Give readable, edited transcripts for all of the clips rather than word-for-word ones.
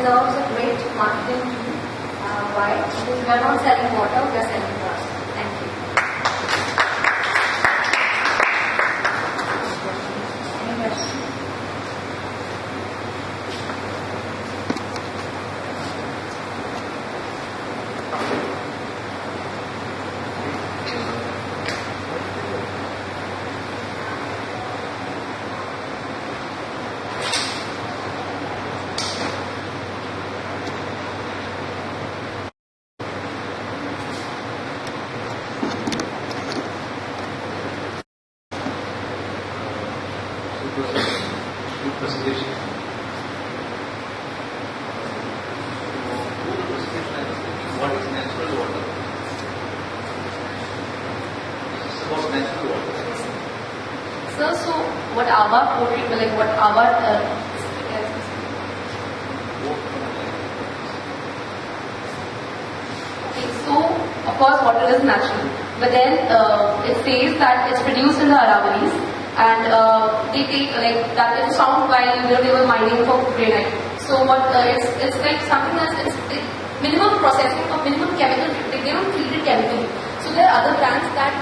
deserves a great marketing team. Why? Because we are not selling water, we are selling trust. Thank you. Any questions? Presentation. What is natural water? It's about natural water. Sir, so what our portrait, like what our okay, so of course water is natural, but then it says that it's produced in the Aravallis. And they take like that is found while they were mining for granite. So what it's like something that's it's minimum processing or minimum chemical. They don't treat it chemically. So there are other brands that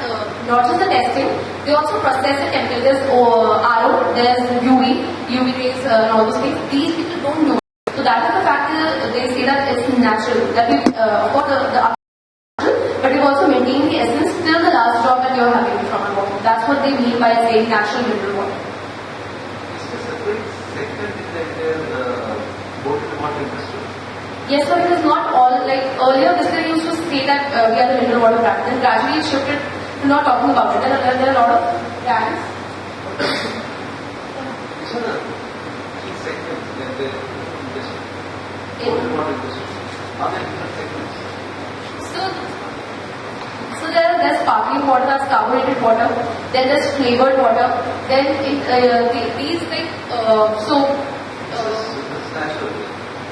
not just the testing, they also process it chemically. There's RO, there's UV rays, and all those things. These people don't do it. So that is the fact that they say that it's natural. That we of course the but we've also maintained the essence till the last drop that you're having from our water. That's what they mean by saying natural mineral water. Is this a great sector in the entire bottled water industry? Yes, sir, it is not all, like earlier this year used to say that we are the mineral water brand, then gradually it shifted to not talking about it. There are a lot of brands. These are the key segments in the industry. Bottled water industry. Are there different segments? So there's sparkling water, there's carbonated water, then there's flavored water, then these like so. This is natural.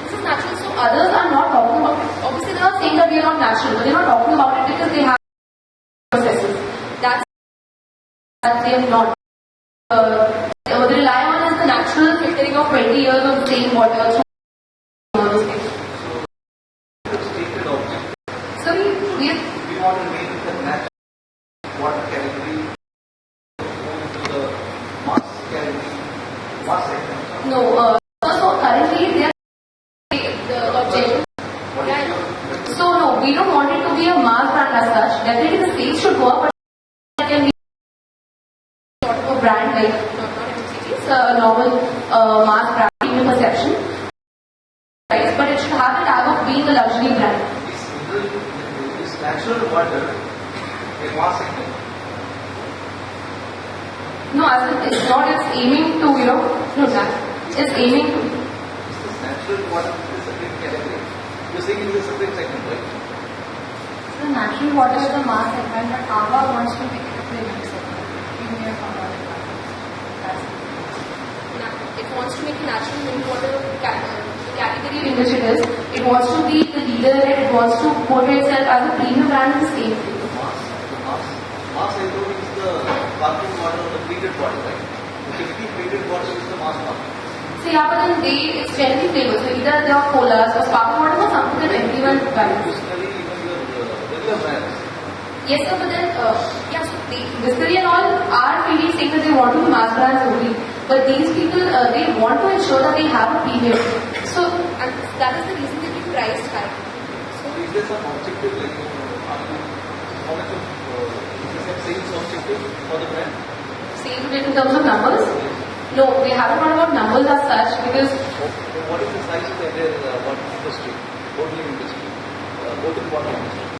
This is natural. So others are not talking about it. Obviously, they are not saying that we are not natural, but they are not talking about it because they have processes. That's that they are not. They rely on is the natural filtering of 20 years of the same water. All those things. So we want to make the natural water category to the mass category, mass segment. No, so currently they are the objective. So no, we don't want it to be a mass brand as such. Definitely the sales should go up, but it can be sort of a brand like not FMCG. It's a normal mass brand, premium perception. Right, but it should have the tag of being a luxury brand. This natural water, a mass segment. No, as in, it's not. It's aiming to no that. It's aiming to. Is this natural water is a separate category? You're saying it is a separate segment, right? So natural water is a mass segment, but Ava wants to make it a premium segment. Premium commodity. That's it. It wants to make a natural mineral water category in which it is. It wants to be the leader in it. It wants to portray itself as a premium brand in the same thing. Mass includes the sparkling water or the treated water, right? Typically, treated water is the mass market. So yeah, but then it's generally flavored. So either they are colas or sparkling water or something that everyone buys. Basically, even your regular brands. Yes, sir, but then, yeah, so Biscuit and all are really saying that they want to be mass brands only. But these people, they want to ensure that they have a premium. So, and that is the reason they be priced high. So, is there some objective, like, how much of, is there some sales objective for the brand? Sales in terms of numbers? No, we haven't thought about numbers as such because. What is the size of the entire water industry, bottling industry, bottled water industry?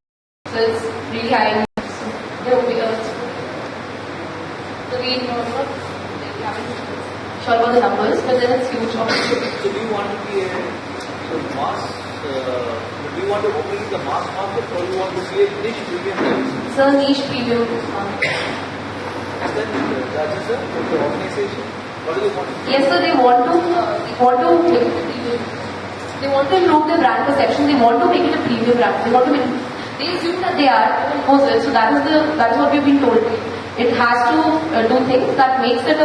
So it's really high. So we haven't sure about the numbers, but then it's huge. So do you want to be a mass? Do you want to open the mass market, or you want to be a niche premium level? It's a niche premium market. And then judges the organization. What do they want? Yes, sir. They want to make it a premium. They want to improve their brand perception. They want to make it a premium brand. They want to make. They assume that they are impose it. So that is what we've been told. It has to do things that makes it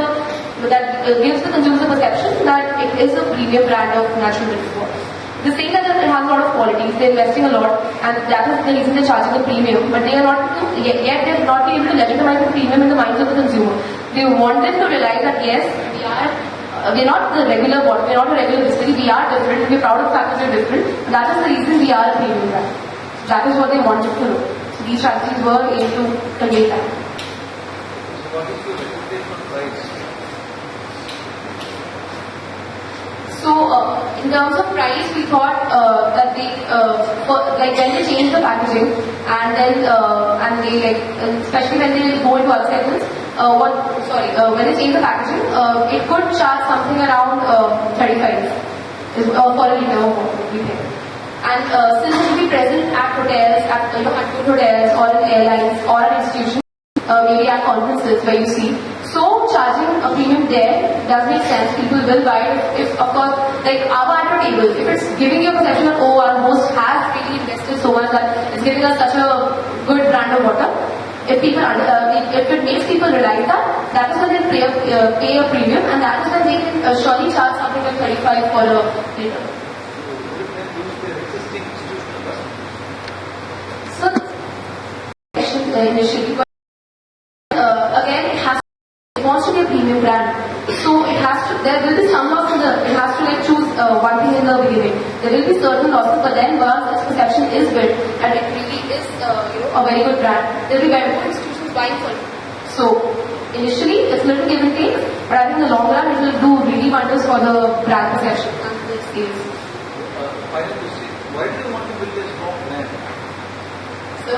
that gives the consumer the perception that it is a premium brand of natural mineral water. They're saying that it has a lot of qualities, they're investing a lot, and that is the reason they're charging a premium. But they are not, yet they have not been able to legitimize the premium in the minds of the consumer. They want them to realize that yes, we're not the regular bottle, we're not a regular distillery, we are different, we're proud of the fact that we're different. That is the reason we are a premium brand. That is what they wanted to know. So these strategies were aimed to convey that. So what is your recommendation on price? So in terms of price, we thought that they, like when they change the packaging and then especially when they go into other segments, when they change the packaging, it could charge something around 35 for a liter of water, we think. And since it will be present at hotels, at good hotels, or in airlines, or at institutions, maybe at conferences where you see. So charging a premium there does make sense. People will buy it if of course, like our at a table, if it's giving you a perception of, oh, our host has really invested so much that it's giving us such a good brand of water. If it makes people realize that, that is when they pay a premium, and that is when they can surely charge something like 35 for a liter. So, initially, but again, it wants to be a premium brand. So there will be some loss it has to like choose one thing in the beginning. There will be certain losses, but then once its perception is built and it really is a very good brand, there will be very good institutions buying for it. So initially it's a little give and take, but I think in the long run it will do really wonders for the brand perception and the sales. Finally, why do you want to build a strong brand? So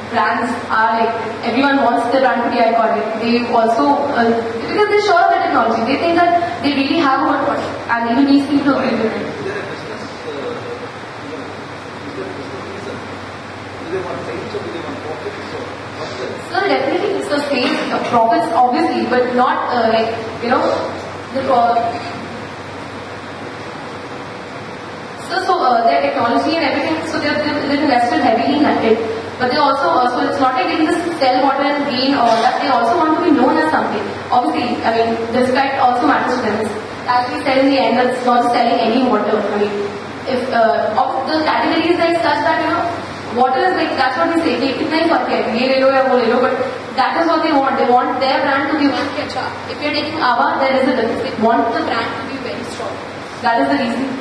brands are like, everyone wants their brand to be iconic. They also, because they're sure of the technology, they think that they really have a good product and even these people agree with it. Is there a business reason? Do they want sales or do they want profits or what's the? So definitely it's the sales, profits obviously, but not their technology and everything, so they've invested heavily in it. But they also, so it's not like they can just sell water and gain all that. They also want to be known as something. Obviously, I mean, the respect also matters to them. As we said in the end, that it's not selling any water. I mean, if the category is like such that, water is like, that's what we say, kitna hi fark hai, ye le lo ya wo le lo, but that is what they want. They want their brand to be one ke acha. If you're taking Ava, there is a difference. They want the brand to be very strong. That is the reason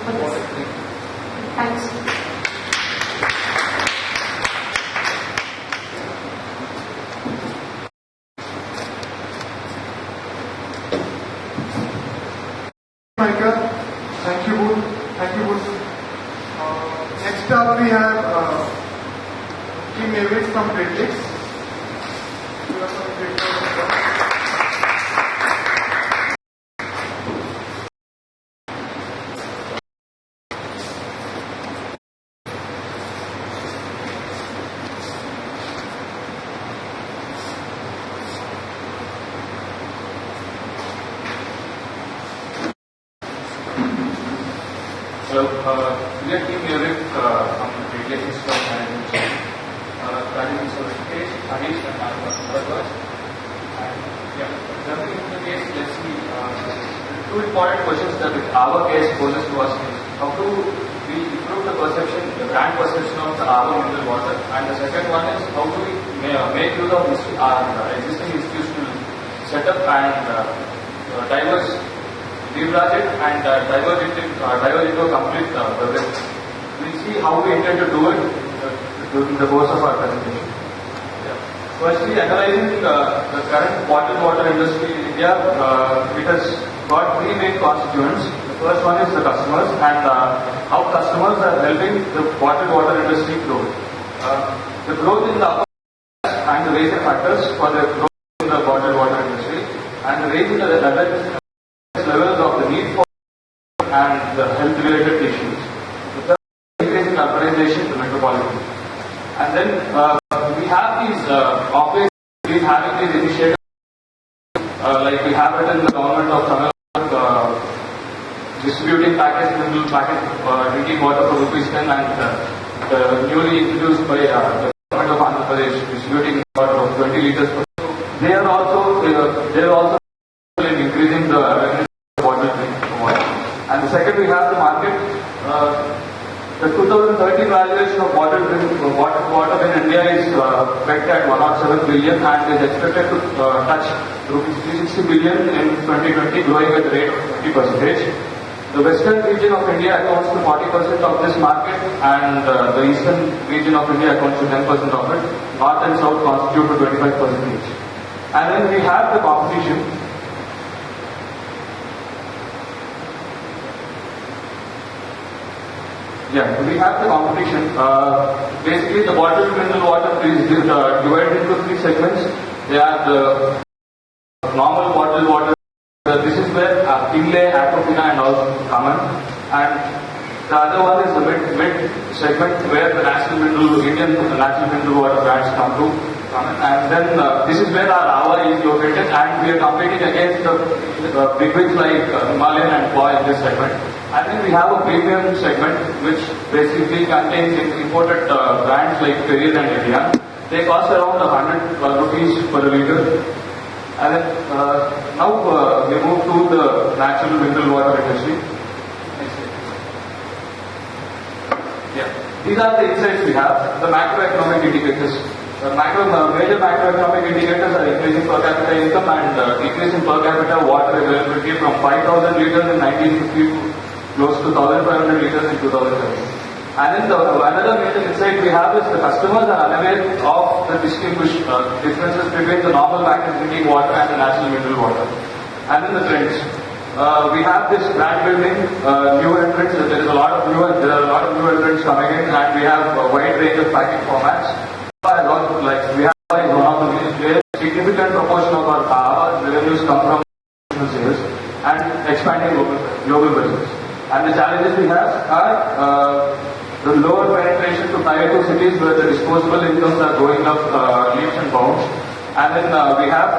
for this. Thanks. Michael, thank you both. Next up we have Kim David from Great Lakes. Hello, we are Team Eric from the Great Lakes Institute of Management. That is Mr. Rikesh, Harish, and Backwaters. And yeah, jumping into the case, let's see. Two important questions that our case poses to us is how do we improve the perception, the brand perception of the our mineral water, and the second one is how do we make use of our existing institutional setup and leverage it and diverge it into a complete beverage. We'll see how we intend to do it during the course of our presentation. Yeah. Firstly, analyzing the current bottled water industry in India, it has got three main constituents. The first one is the customers and how customers are helping the bottled water industry grow. The growth in the upper and the raising factors for the growth in the bottled water industry and the raising the awareness levels of the need for and the health related issues. The third is increasing urbanization in the metropolitan. And then we have these operations, we having these initiatives like we have it in the government of Tamil Nadu distributing drinking water for ₹10 and the newly introduced by the government of Andhra Pradesh distributing water of 20 liters per day. They are also in increasing the awareness. And the second, we have the market. water in India is pegged at 107 billion and is expected to touch rupees 360 billion in 2020, growing at the rate of 20%. The western region of India accounts to 40% of this market, and the eastern region of India accounts to 10% of it. North and south constitute to 25% each. And then we have the competition. Yeah, we have the competition. Basically, the bottled mineral water is divided into three segments. They are the normal bottled water. This is where Kinley, Aquafina and all come in. And the other one is the mid segment where the Indian natural mineral water brands come in. And then this is where our Ava is located, and we are competing against the big wigs like Himalayan and Koi in this segment. And then we have a premium segment which basically contains imported brands like Perrier and Evian. They cost around 100 rupees per liter. And then now we move to the natural mineral water industry. Yeah. These are the insights we have. The macroeconomic indicators. Major macroeconomic indicators are increasing per capita income and decreasing per capita water availability from 5,000 liters in 1950 to close to 1,500 liters in 2007. And then another major insight we have is the customers are unaware of the differences between the normal packaged drinking water and the natural mineral water. And then the trends. We have this brand building, new entrants. There are a lot of new entrants coming in, and we have a wide range of packaging formats. We have one of the players. Significant proportion of our revenues come from sales and expanding global business. And the challenges we have are the lower penetration to tier 2 cities where the disposable incomes are going up leaps and bounds. And then we have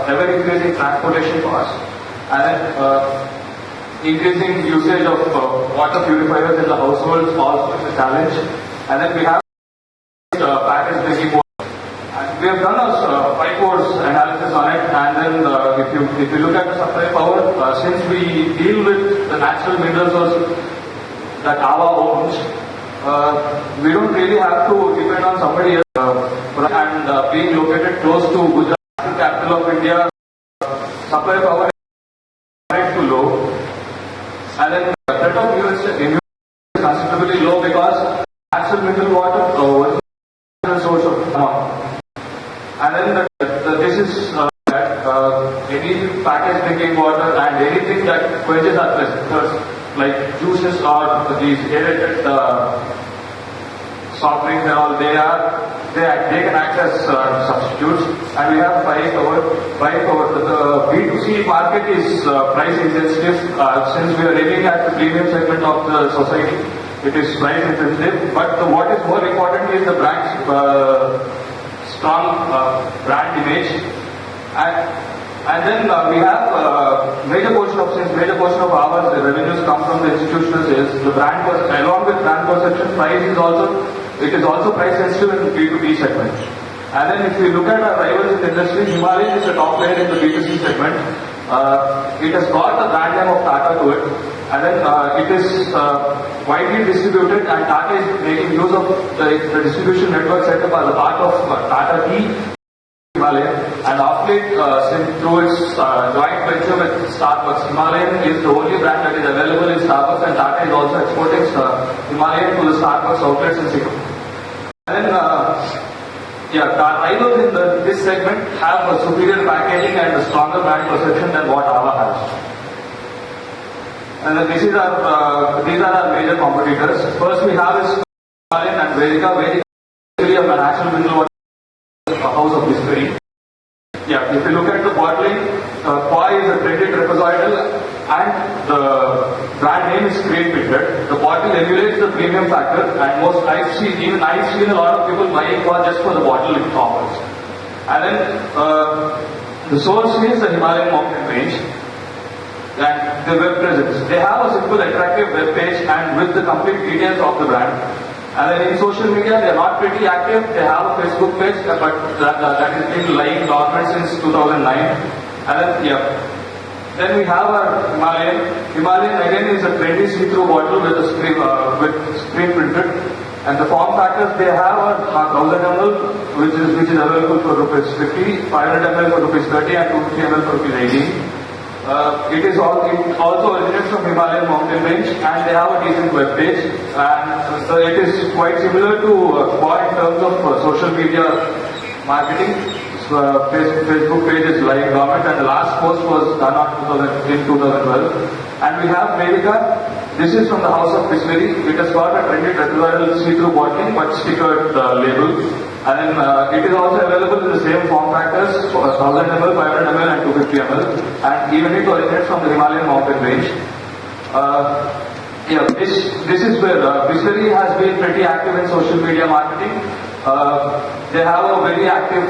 ever increasing transportation costs. And then increasing usage of water purifiers in the households also is a challenge. And then we have packaged drinking water. And we have done a 5-course analysis on it. And then if you look at the supply power, since we deal with the natural mineral source that Ava owns, we don't really have to depend on somebody else. And being located close to Gujarat, capital of India, supply power is too low. And then the threat of US is considerably low because natural mineral water was a source of demand. And then this is any packaged drinking water and anything that quenches our thirst, like juices or these aerated soft drinks and all, they can act as substitutes. And we have buy power. The B2C market is price insensitive. Since we are aiming at the premium segment of the society, it is price insensitive. But what is more important is the brand's strong brand image. And then we have major portion of our revenues come from the institutional sales. The brand, along with brand perception, it is also price sensitive in the B2B segment. And then if we look at our rivals in the industry, Himalayan is the top player in the B2C segment. It has got the brand name of Tata to it. And then it is widely distributed, and Tata is making use of the distribution network set up as a part of Tata Tea. Himalayan, and of late, through its joint venture with Starbucks, Himalayan is the only brand that is available in Starbucks, and Tata is also exporting Himalayan to the Starbucks outlets in Singapore. And then, our rivals in this segment have a superior packaging and a stronger brand perception than what Ava has. And then these are our major competitors. First we have is Himalayan and Vedica. Vedica is really a natural mineral water house of distillery. Yeah, if you look at the bottling, Koi is a blended repository and the brand name is Cream Printed. The bottle emulates the premium factor, and I've seen a lot of people buying Koi just for the bottle it offers. And then the source is the Himalayan Mountain Range. And the web presence. They have a simple, attractive web page and with the complete details of the brand. And then in social media, they are not pretty active. They have a Facebook page, but that has been lying dormant since 2009. And then we have our Himalayan. Himalayan again is a trendy see-through bottle with screen printed. And the form factors they have are 1000 ml, which is available for rupees 50, 500 ml for rupees 30, and 250 ml for rupees 18. It also originates from Himalayan mountain range, and they have a decent web page. And it is quite similar to Quad in terms of social media marketing. Facebook page is live government, and the last post was done in 2012. And we have Medica. This is from the house of Distillery. It has got a trendy retroviral see-through bottling but stickered label. And then it is also available in the same form factors, 1000 ml, 500 ml and 250 ml. And even it originates from the Himalayan mountain range. This is where Distillery has been pretty active in social media marketing. They have a very active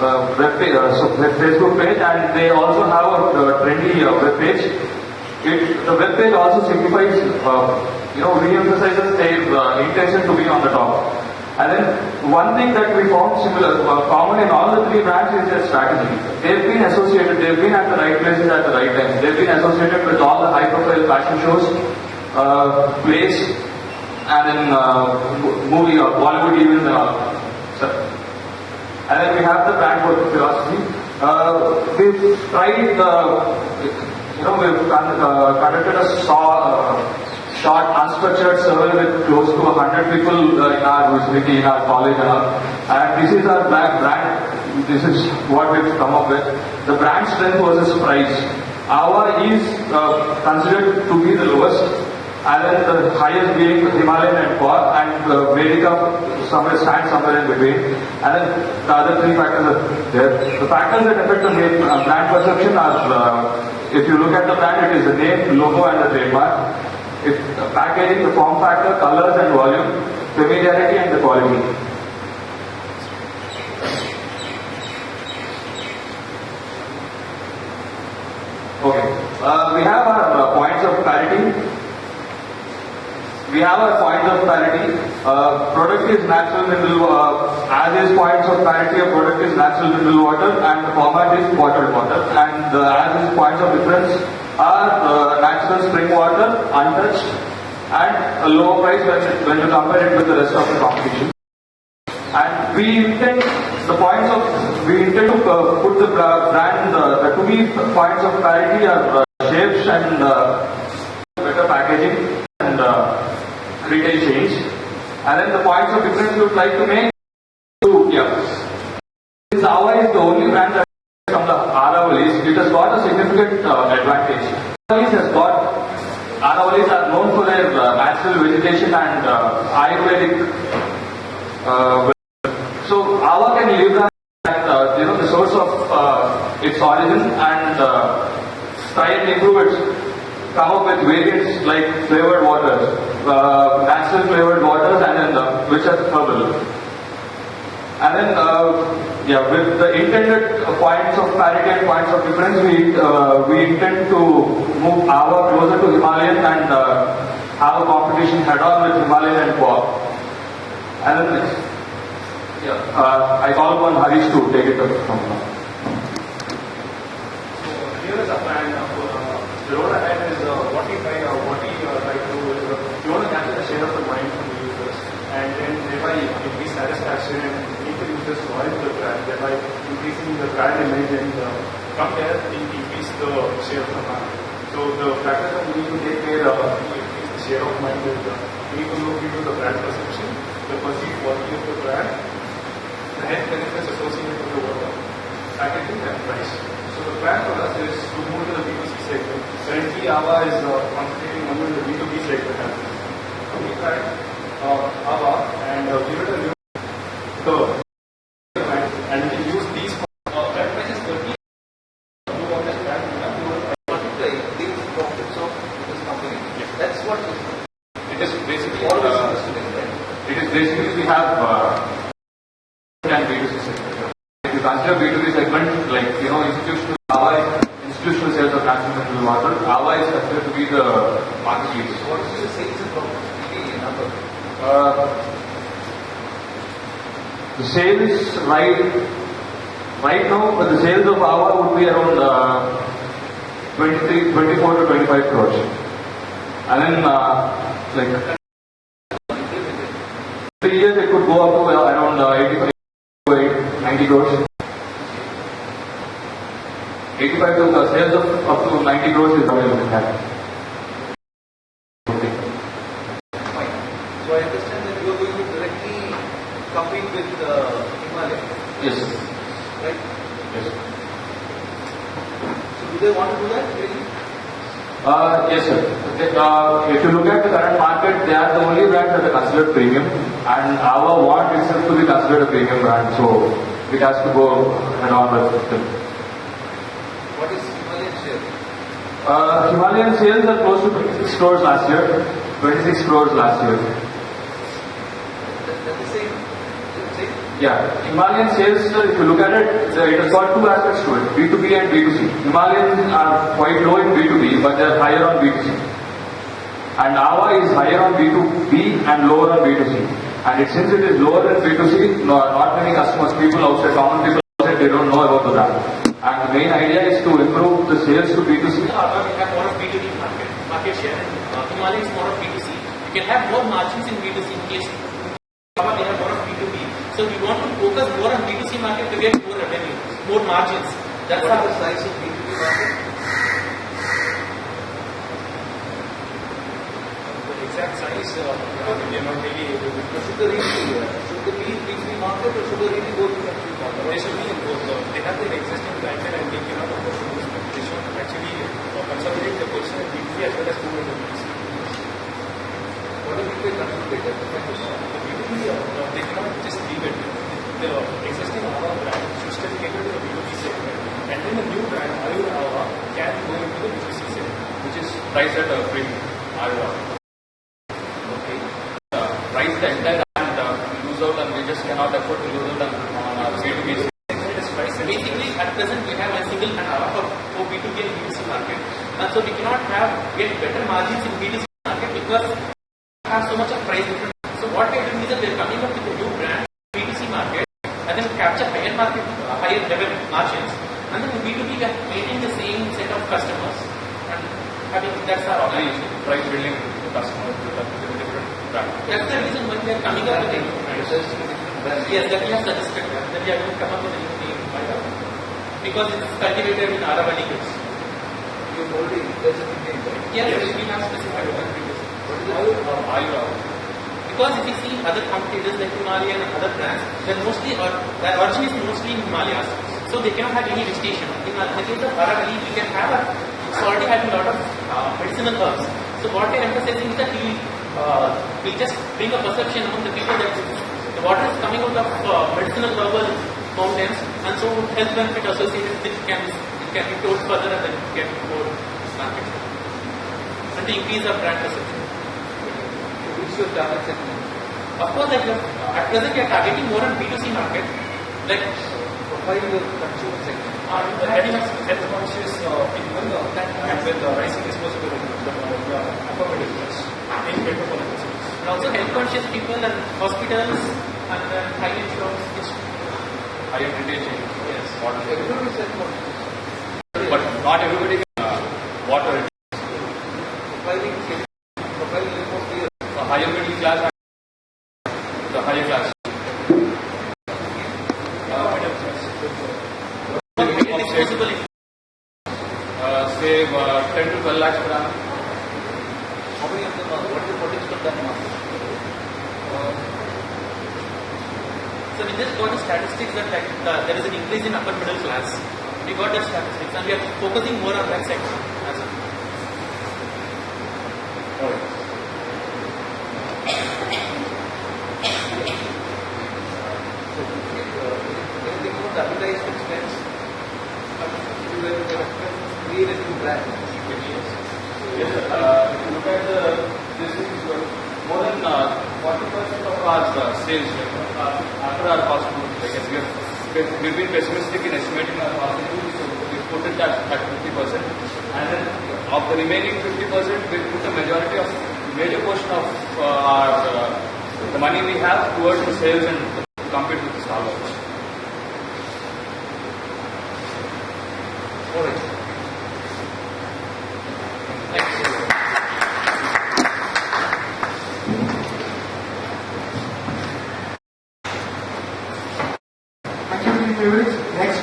Facebook page, and they also have a trendy web page. The web page also signifies, re-emphasizes their intention to be on the top. And then one thing that we found common in all the three brands is their strategy. They've been associated, they've been at the right places at the right time. They've been associated with all the high-profile fashion shows, plays, and then movie or Bollywood even. And then we have the brand philosophy. We've tried, we've conducted a short, unstructured survey with close to 100 people in our vicinity, in our college, and this is our brand. This is what we've come up with. The brand strength versus price. Our is considered to be the lowest, and then the highest being Himalayan and Quad, and Medica stands somewhere in between. And then the other three factors are there. The factors that affect the brand perception are, if you look at the brand, it is the name, logo, and the trademark. If packaging, the form factor, colors and volume, familiarity and the quality. Okay. We have our points of parity. Product is natural mineral, as is points of parity, a product is natural mineral water, and the format is bottled water. And as is points of difference are natural spring water, untouched, and a lower price when you compare it with the rest of the competition. And we intend to put the brand, the two points of parity are shapes and better packaging and retail change. And then the points of difference we would like to make Since Ava is the only brand that from the Aravalis, it has got a significant advantage. Aravalis are known for their natural vegetation and Ayurvedic. So Ava can leverage that the source of its origin and try and improve it. Come up with variants like flavored waters, natural flavored waters, and then which are herbal. And then, with the intended points of parity and points of difference, we intend to move Ava closer to Himalayan and have a competition head-on with Himalayan and Quad. And then next, I call upon Harish to take it up from now. So here is a plan. The road ahead is what we try to do is we want to capture the share of the mind from the users, and then thereby increase satisfaction and make the users loyal to the brand, thereby increasing the brand image, and from there increase the share of the mind. So the factors that we need to take care of to increase the share of mind is we need to look into the brand perception, the perceived quality of the brand, the health benefits associated with the water, packaging and price. So the plan for us is to move to the B2C segment. Currently, Ava is concentrating only on the B2B segment. We tried Ava and give it a new curve. And we use these brand prices 30. You understand? The profits of this company. That's what It is basically all is understood, right? it is basically we have and B2C segment. If you consider B2B segment like institutional institutional sales of natural mineral water, Ava is considered to be the market leader. What is the sales and profitability number? The sales right now, the sales of Ava would be around 24 to 25 crores. And then go up to around 85 to 90 crores. 85 to sales of up to 90 crores is how you look at. Fine. So I understand that you are going to directly compete with Himalaya, Yes. right? Yes. So do they want to do that really? Yes, sir. If you look at the current market, they are the only brand that are considered premium, and our want itself to be considered a premium brand, so it has to go along with them. What is Himalayan share? Himalayan sales are close to 26 crores last year. 26 crores last year. That's the same. Is it same? Yeah, Himalayan sales, if you look at it, it has got two aspects to it, B2B and B2C. Himalayan are quite low in B2B, but they are higher on B2C. And Ava is higher on B2B and lower on B2C. And since it is lower in B2C, not many customers, people outside, common people outside, they don't know about the brand. And the main idea is to improve the sales to B2C. Ava will have more of B2B market share, and Himalaya is more of B2C. You can have more margins in B2C in case Ava they have more of B2B. So we want to focus more on B2C market to get more revenue, more margins. That's What how is the size of B2B market? The exact size, we are not really able to. Should the B2B market or should the really go to the B2B market? They should be in both. They have their existing clientele and they cannot afford to lose them. They should actually consolidate the position in B2B as well as move into B2C. What do you think they consolidate? That's the question. The B2B, they cannot just leave it. The existing Ava brand should still cater to the B2B segment. And then the new brand, Ayur Ava, can go into the B2C segment, which is priced at a premium. Ayur Ava. Okay. Price the entire brand, lose out, and we just cannot afford to lose out on our B2B segment. It is priced at basically at present we have a single Ava for B2B and B2C market, and so we cannot get better margins in B2C market because we have so much of price difference. So what we are doing is that we are coming up with a new brand B2C market and then capture higher revenue margins, and then in B2B we are maintaining the same set of customers and having that's our organization. price building the customers with a different brand. That's the reason why we are coming up with a new brand. Yes, that we have suggested that we are going to come up with a new name because it's cultivated in Aravali goods. You've already, there's a big name, right? Yes, we have specified what it is. Ayur Ava. Because if you see other competitors like Himalaya and other brands, they're mostly, their origin is mostly in Himalayas, so they cannot have any vegetation. In the case of Aravali, we can have it's already having a lot of medicinal herbs. So what we are emphasizing is that we just bring a perception among the people that the water is coming out of medicinal herbal mountains, and so health benefit associated with it can be told further and then get more market and to increase our brand perception. Which your target segment? Of course, like at present we are targeting more on B2C market, like Profile your consumer segment. The health conscious people and with rising disposable income, upper middle class in metropolitan cities. and also health conscious people and hospitals and high insurance. Higher retail chains. Yes. Everybody said what? But not everybody can water it. Profiling is more clear. The higher middle class and the higher class. Middle class. Disposable income. Save 10 to 12 lakhs per annum. How many of them are? What is the potential of that market? So we just got the statistics that there is an increase in upper middle class. We got that statistics and we are focusing more on that sector as well. Alright. So, anything about the advertisement expense? If you were to create a new brand, Yes, if you look at this is more than 40% of our sales after our cost of goods. Like we've been pessimistic in estimating our cost of goods, so we put it at 50%, and then of the remaining 50%, we put a major portion of the money we have towards the sales and compete with the startups. alright.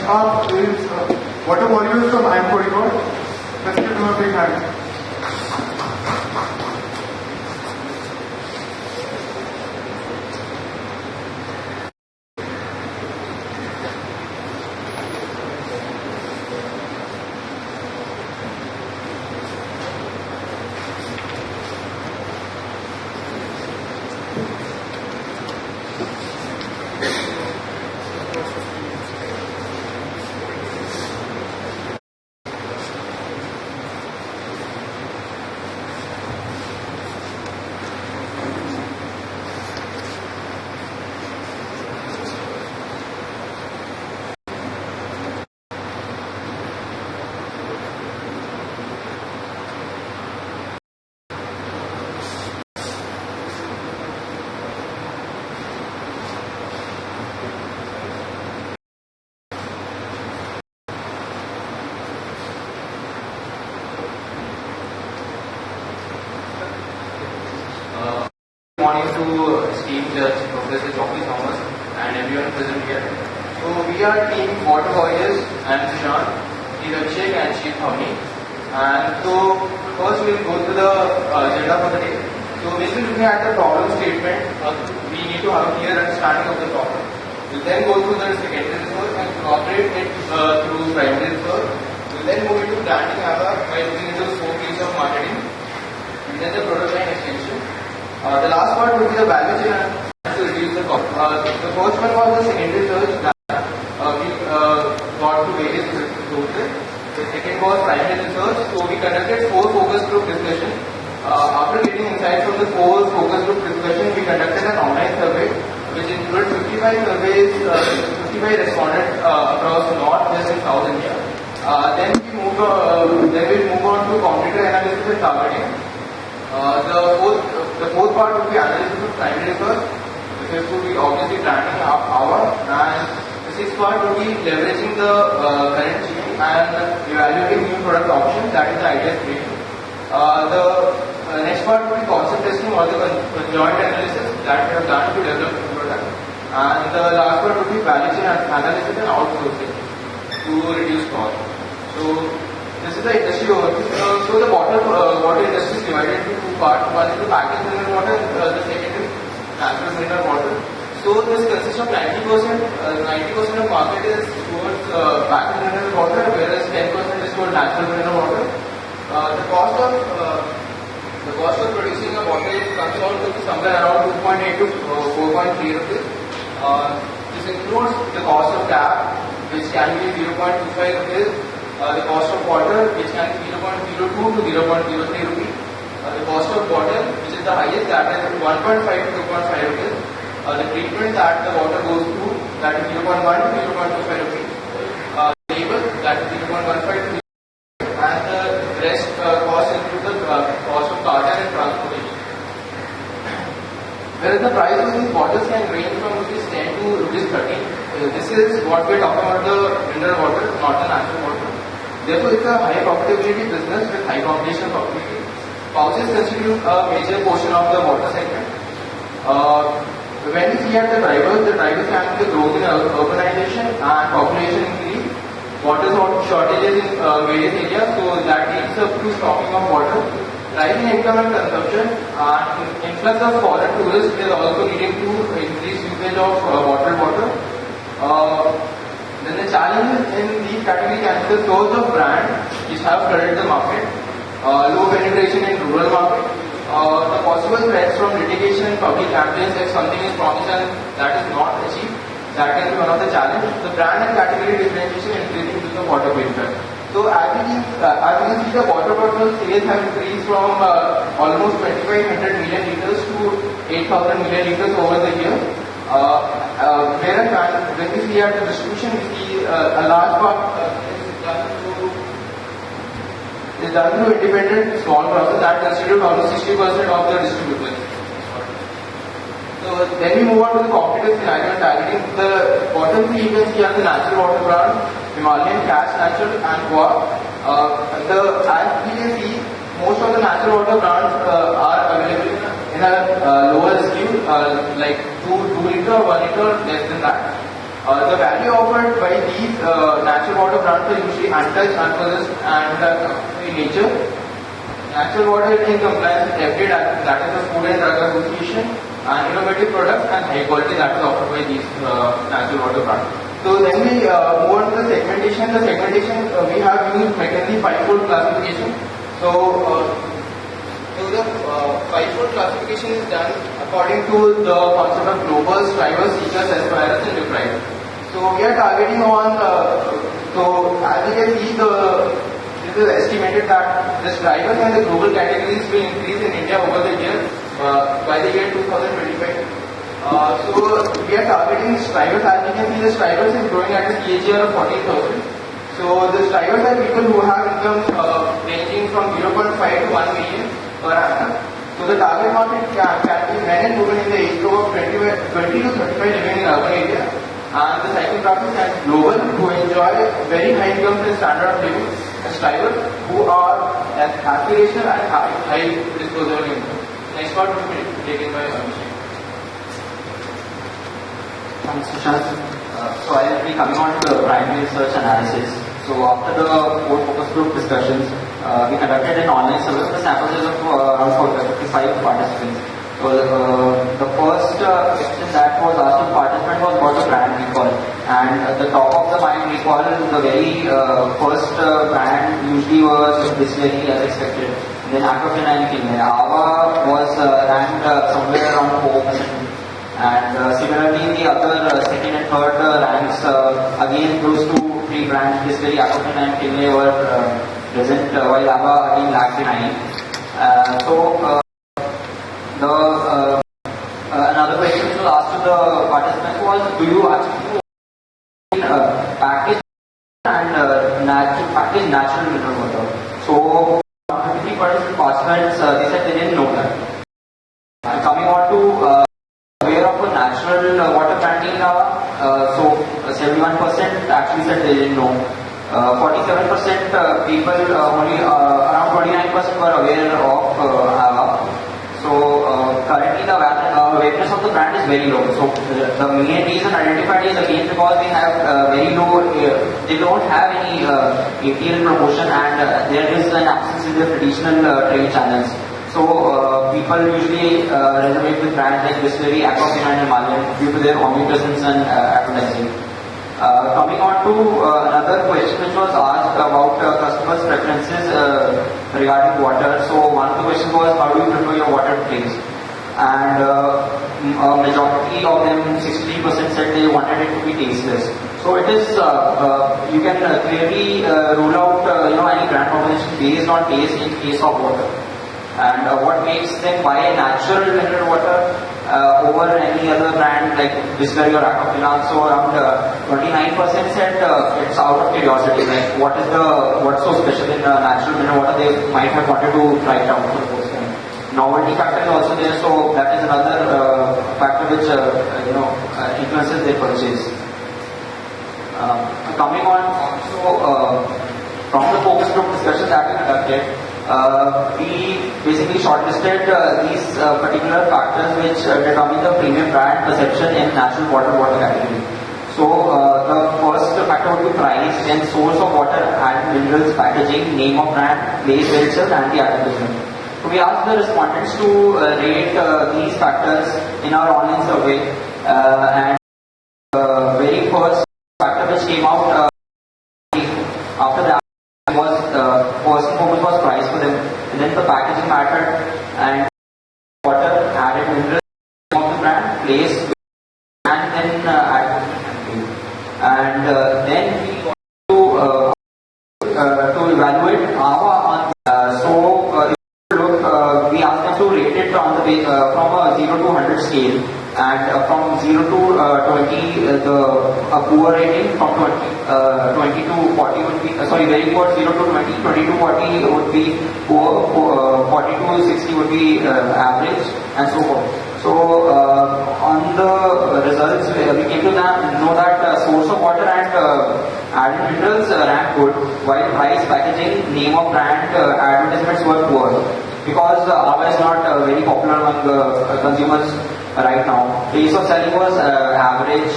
up is Water Warriors from I Am Corridor. Let's give them a big hand. Morning to esteemed Judge Professor Jockey Thomas and everyone present here. So we are team Water Warriors. I am Sushant, Chief Abhishek and Chief Hamni. And so first we will go to the agenda for the day. So basically looking at the problem statement, we need to have a clear understanding of the problem. We'll then go through the secondary research and incorporate it through primary research. We'll then move into branding by looking into the 4 P's of marketing. And then the product line extension. The last part would be the value chain and to reduce the cost. The first one was the secondary research that we got to various sources. The second was primary research. So we conducted 4 focus group discussions. After getting insights from the 4 focus group discussions, we conducted an online survey which included 55 surveys, 55 respondents across North, West and South India. Then we move on to competitor analysis and targeting. The fourth part would be analysis of primary research. The fifth would be obviously branding our, and the sixth part would be leveraging the current chain and evaluating new product options. That is the idea creation. The next part would be concept testing or the joint analysis that we have done to develop the product. And the last part would be value chain analysis and outsourcing to reduce cost. So this is the industry overview. So the water industry is divided into 2 parts. One is the packaged mineral water and the second is natural mineral water. So this consists of 90% of market is towards packaged mineral water, whereas 10% is towards natural mineral water. The cost of producing a water comes out to be somewhere around 2.8 to 4.3 rupees. This includes the cost of tap, which can be 0.25 rupees. The cost of water, which can be 0.02 to 0.03 rupees. The cost of bottle, which is the highest, that is 1.5 to 2.5 rupees. The treatment that the water goes through, that is 0.1 to 0.25 rupees. Labor, that is 0.15 to 0.5. And the rest cost includes the cost of carton and transportation. Whereas the price of these bottles can range from rupees 10 to rupees 13. This is what we are talking about, the mineral water, not the natural water. Therefore, it's a high profitability business with high competition profitability. Pouches constitute a major portion of the water segment. When we see at the drivers can be the growth in urbanization and population increase, water shortages in various areas, so that leads up to stocking of water. Rising income and consumption and influx of foreign tourists is also leading to increased usage of bottled water. Then the challenges in these categories can be the source of brand which have flooded the market, low penetration in rural market, the possible threats from litigation and public campaigns if something is promised and that is not achieved. That can be one of the challenges. The brand and category differentiation increasing due to the water filter. So as we can see, the water bottle sales have increased from almost 2,500 million liters to 8,000 million liters over the year. Whereas when we see at the distribution, we see a large part is done through independent small process that constitute almost 60% of the distributors. So then we move on to the competitive scenario and targeting. The bottom 3 you can see are the natural water brands, Himalayan, Cash Natural and Goa. As we can see, most of the natural water brands are available in a lower SKU, like 2 liter or 1 liter, less than that. The value offered by these natural water brands are usually untouched, unpossessed, and in nature. Natural water is in compliance with every that is the Food and Drug Association, and innovative products and high quality that is offered by these natural water brands. So then we move on to the segmentation. The segmentation we have used McKinsey five-fold classification. So the five-fold classification is done according to the concept of global, strivers, seekers, aspirers, and deprived. So we are targeting on. So as you can see, it is estimated that the strivers and the global categories will increase in India over the year by the year 2025. So we are targeting strivers. As you can see, the strivers is growing at a CAGR of 14,000. So the strivers are people who have income ranging from 0.5 to 1 million per annum. So the target market can be men and women in the age group of 20 to 35 living in urban area. And the psychographics and global who enjoy very high incomes and standard of living. And strivers who are aspirational and high disposable income. Next part will be taken by Abhishek. Thanks, Sushant. So I will be coming on to the primary research analysis. So after the four focus group discussions, we conducted an online survey of the samples of around 55 participants. So the first question that was asked to participant was about the brand recall. And the top of the mind recall, the very first brand usually was Bisleri as expected. Then Aquafina and Kinley. Ava was ranked somewhere around 4%. And similarly, the other second and third ranks, again those two three brands, Bisleri, Aquafina and Kinley were present, while Ava again lagged behind. Another question which was asked to the participants was, do you actually package and package natural mineral water? So 53% participants they said they didn't know that. Coming on to aware of a natural water branding now, so 71% actually said they didn't know. 47% people, only around 29% were aware of AVA. So currently the awareness of the brand is very low. So the main reason identified is again because they have very low, they don't have any ATL promotion, and there is an absence in the traditional trade channels. So people usually resonate with brands like Bisleri, Aquafina and Himalayan due to their omnipresence and advertising. Coming on to another question which was asked about customers' preferences regarding water. So one of the questions was, how do you prefer your water taste? And a majority of them, 63% said they wanted it to be tasteless. So it is, you can clearly rule out any brand proposition based on taste in case of water. And what makes them buy natural mineral water over any other brand like Bisleri or Aquafina? So around 29% said it's out of curiosity. Like what's so special in natural mineral water? They might have wanted to try it out for the first time. Novelty factor is also there, so that is another factor which influences their purchase. Coming on also from the focus group discussion that we conducted. We basically shortlisted these particular factors which determine the premium brand perception in natural water category. So the first factor would be price, then source of water and minerals, packaging, name of brand, place where it sells, and the advertisement. So we asked the respondents to rate these factors in our online survey, and very first factor which came out after that was first and foremost was price for them, and then the packaging mattered, and water, added minerals of the brand, place, and then advertising. And then we got to evaluate AVA on. We asked them to rate it on the from a 0 to 100 scale, and from 0 to 20 a poor rating, from 20 to 40 would be very poor, 0 to 20, 20 to 40 would be poor, 40 to 60 would be average, and so forth. So on the results we came to know that source of water and added minerals ranked good, while price, packaging, name of brand, advertisements were poor. Because AVA is not very popular among consumers right now. Pace of selling was average,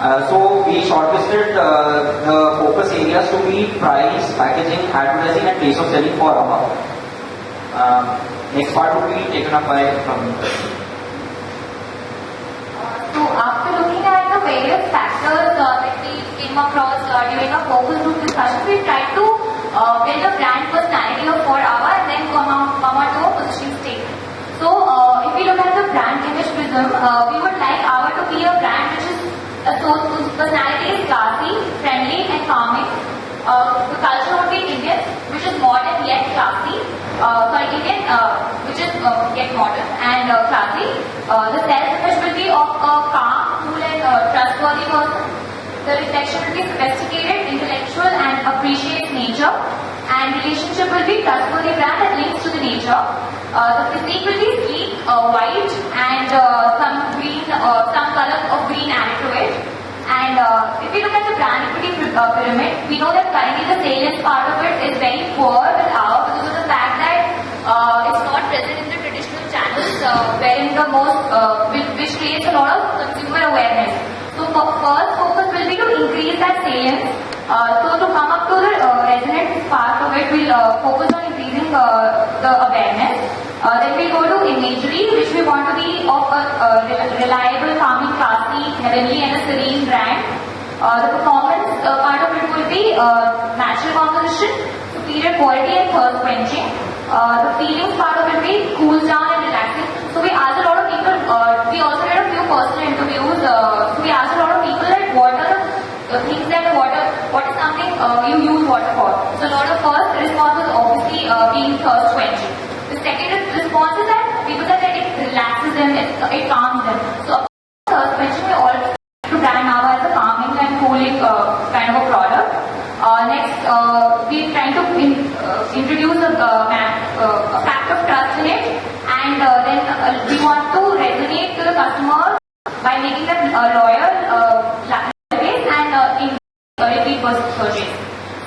So we shortlisted the focus areas to be price, packaging, advertising, and place of selling for AMA. Next part will be taken up by from. So after looking at the various factors that we came across during a focus group discussion, we tried to build a brand personality of 4 hours and then come out to a positioning statement. So if we look at the brand image prism, we would like our to be a brand which is whose personality is classy, friendly and calming. The culture would be Indian, which is modern yet classy. Indian, which is yet modern and classy. The self-image will be of a calm, cool and trustworthy person. The reflection will be sophisticated, intellectual and appreciates nature. And relationship will be trustworthy brand that links to the nature. The physique will be sleek, white and some color of green added to it. And if we look at the brand equity pyramid, we know that currently the salience part of it is very poor with our because of the fact that it's not present in the traditional channels wherein the most, which creates a lot of consumer awareness. So first focus will be to increase that salience. So to come up to the resonant part of it, we'll focus on increasing the awareness. Then we go to imagery, which we want to be of a reliable, calming, classy, heavenly and a serene brand. The performance part of it will be natural composition, superior quality and thirst quenching. The feelings part of it will be cool down and relaxing. So we asked a lot of people, we also did a few personal interviews, so we asked a lot of people that what are the things that what is something you use water for. So a lot of first response was obviously being thirst quenching. The second response is that people said that it relaxes them, it calms them. So thirst quenching we all to brand now as a calming and cooling kind of a product. Next, we're trying to introduce a fact of trust in it, and then we want to resonate to the customer by making them loyal, and repeat purchase.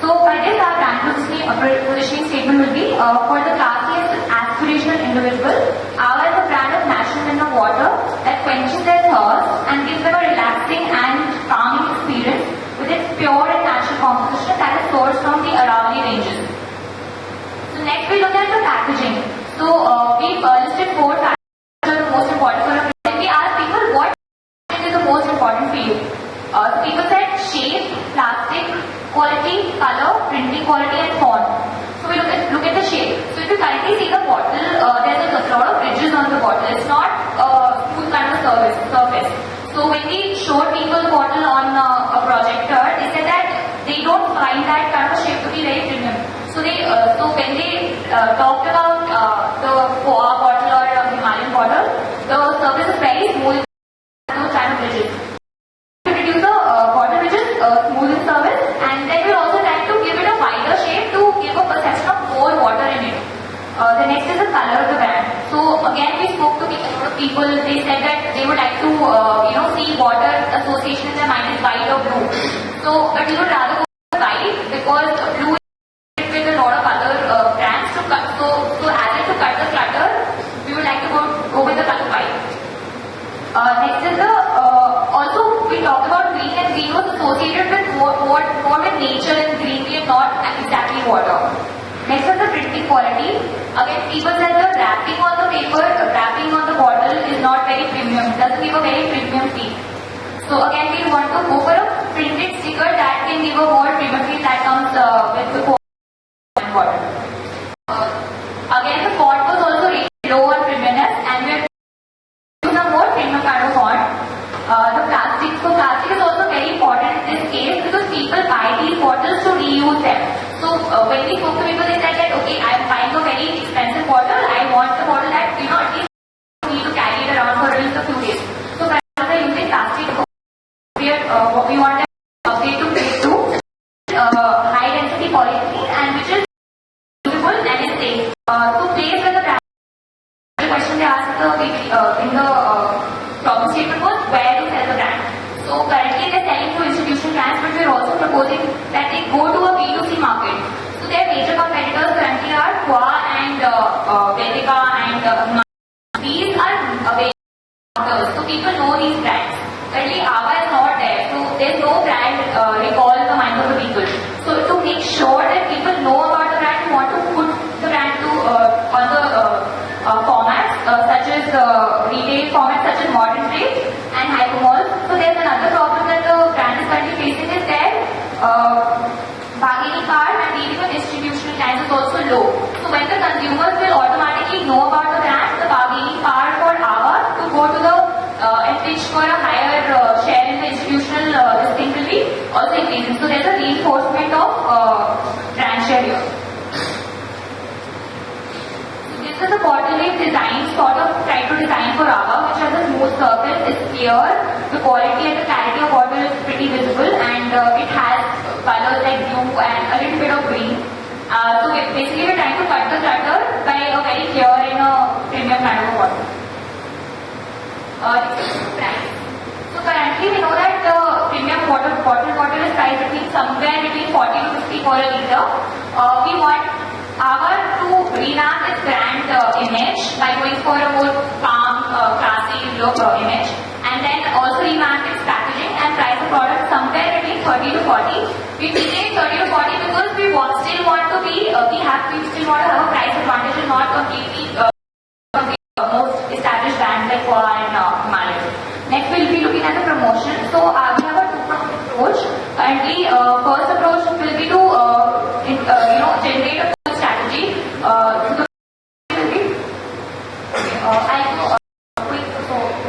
So by this, our brand positioning statement will be for the classiest aspirational individual, ours is a brand of natural mineral water that quenches their thirst and gives them a relaxing and calming experience with its pure and natural composition that is sourced from the Aravali ranges. So next we look at the packaging. So we've listed 4 factors that are the most important for a brand. We asked people what is the most important for you. So people said shape, plastic, quality, color, printing quality and font. So we look at the shape. So if you currently see the bottle, there's a lot of ridges on the bottle. It's not a smooth kind of surface. So when we showed people the bottle on a projector, they said that they don't find that kind of shape to be very premium. So when they talked about the Poa bottle or Himalayan bottle, the surface is very smooth, those kind of ridges. Reduce the bottle ridges, smooth in surface, and then we also try to give it a wider shape to give a perception of more water in it. The next is the color of the brand. So again, we spoke to a lot of people. They said that they would like to, see water association in their mind is white or blue. So, but we would rather go with white because blue is with a lot of other brands to cut. So as in to cut the clutter, we would like to go with the color white. Next is the also we talked about green, and green was associated with more with nature and greenery and not exactly water. Next is the printing quality. Again, people said the wrapping on the paper, wrapping on the bottle is not very premium. It doesn't give a very premium feel. So again, we want to go for a printed sticker that can give a more premium feel that comes with the bottle. Again, the font was also rated low on premiumness, and we are using a more premium kind of font. The plastic. So plastic is also very important in this case because people buy these bottles to reuse them. So when we spoke to people, they said that okay, I'm buying a very expensive bottle. I want the bottle that at least need to carry it around for at least a few days. So by using plastic, we want to upgrade to grade 2, high density polyethylene, and which is usable and is safe. So place with the brand. The question they asked in the problem statement was where to sell the brand. So currently they're selling to institutional brands, but we're also proposing that they go to a B2C market. So their major competitors currently are Qua and Vedika and these are available. So people know these brands. Currently Ava is not there. So price. So currently we know that the premium bottled water is priced somewhere between 40 to 50 for a liter. We want our to revamp its brand image by going for a more calm, classy look image, and then also revamp its packaging and price the product somewhere between 30 to 40. We say 30 to 40 because we still want to be, we still want to have a price advantage and not completely most established brands like Qua and Himalaya. Next, we'll be looking at the promotion. So, we have a two-pronged approach. Currently, first approach will be to, generate a full strategy. So,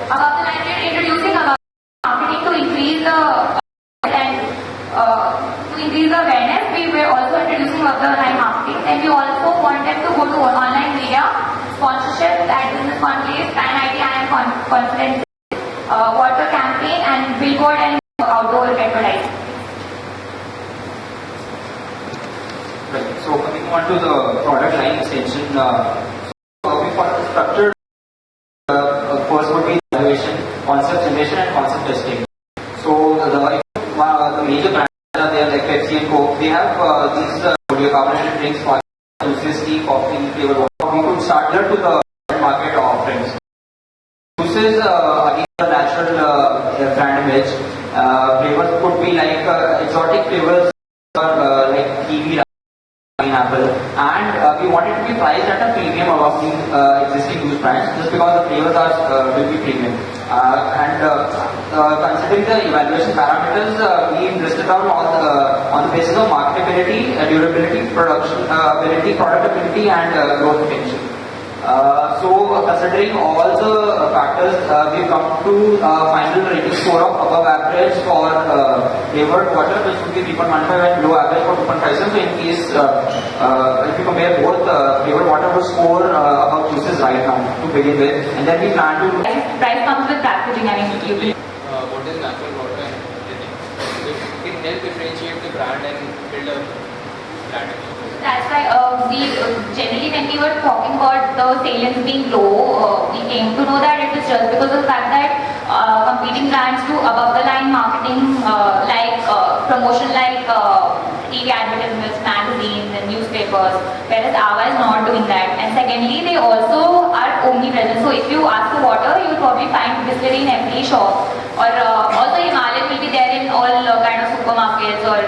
above the line, we are introducing about marketing to increase the awareness. We were also introducing above the line marketing, and we also want them to go to online media, sponsorship, that business conclave, Pan idea and conference, water campaign, and billboard and outdoor advertising. Right. So coming on to the product line extension, we got the structured. First would be evaluation, concept generation, and concept testing. So the major brands are there like Pepsi and Coke. They have these carbonated drinks, juices, tea, coffee, flavored water. We could start there to the market offerings. Juices again the natural brand image. Flavors could be like exotic flavors like kiwi, pineapple, and we want it to be priced at a premium above the existing juice brands just because the flavors will be premium. Considering the evaluation parameters, we listed down on the basis of marketability, durability, production ability, product ability, and growth potential. Considering all the factors, we come to final rating score of above average for flavored water, which would be 3.15, and below average for 2.57. So in case if you compare both, flavored water would score above juices right now to begin with, and then we plan to. Price comes with packaging. I mean, you What is natural water and everything? So it can help differentiate the brand and build a brand. That's why we generally, when we were talking about the salience being low, we came to know that it is just because of the fact that competing brands do above the line marketing like promotion like TV advertisements, magazines and newspapers, whereas Ava is not doing that. And secondly, they also are omnipresent. So if you ask for water, you will probably find Bisleri in every shop, or also Himalayan will be there in all kind of supermarkets or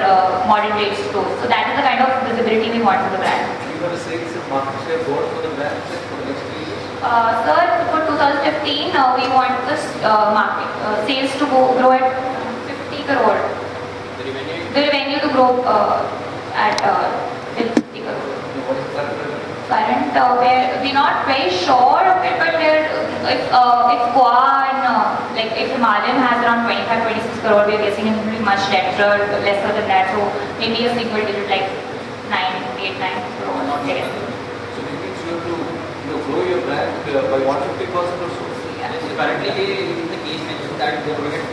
modern trade stores. So that is the kind of visibility we want for the brand. You got a sales and market share board for the brand for the next 3 years? Sir, for 2015, we want this market sales to grow at 50 crore. The revenue to grow at 50 crore. What is the current? We're not very sure of it, but if Goa and like if Himalayan has around 25-26 crore, we're guessing it will be much lesser than that. So maybe a single digit like 9 crore. So this means you have to grow your brand by 150% or so. Yeah. Currently, in the case mentioned that they're growing at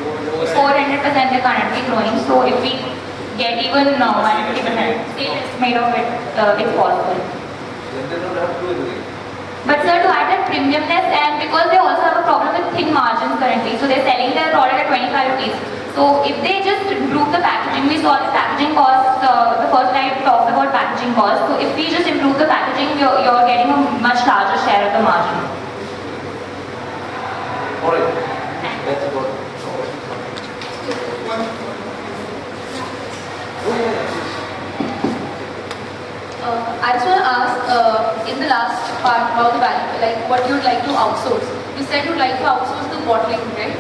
400% they're currently growing. So if we get even 150%, still estimate of it, it's possible. Then they don't have to do anything. But sir, to add that premiumness, and because they also have a problem with thin margins currently, so they're selling their product at 25 rupees. So if they just improve the packaging, we saw the packaging cost, the first slide talked about packaging cost. So if we just improve the packaging, you're getting a much larger share of the margin. Alright. That's about it. I just want to ask, in the last part about the value, like what you'd like to outsource. You said you'd like to outsource the bottling, right?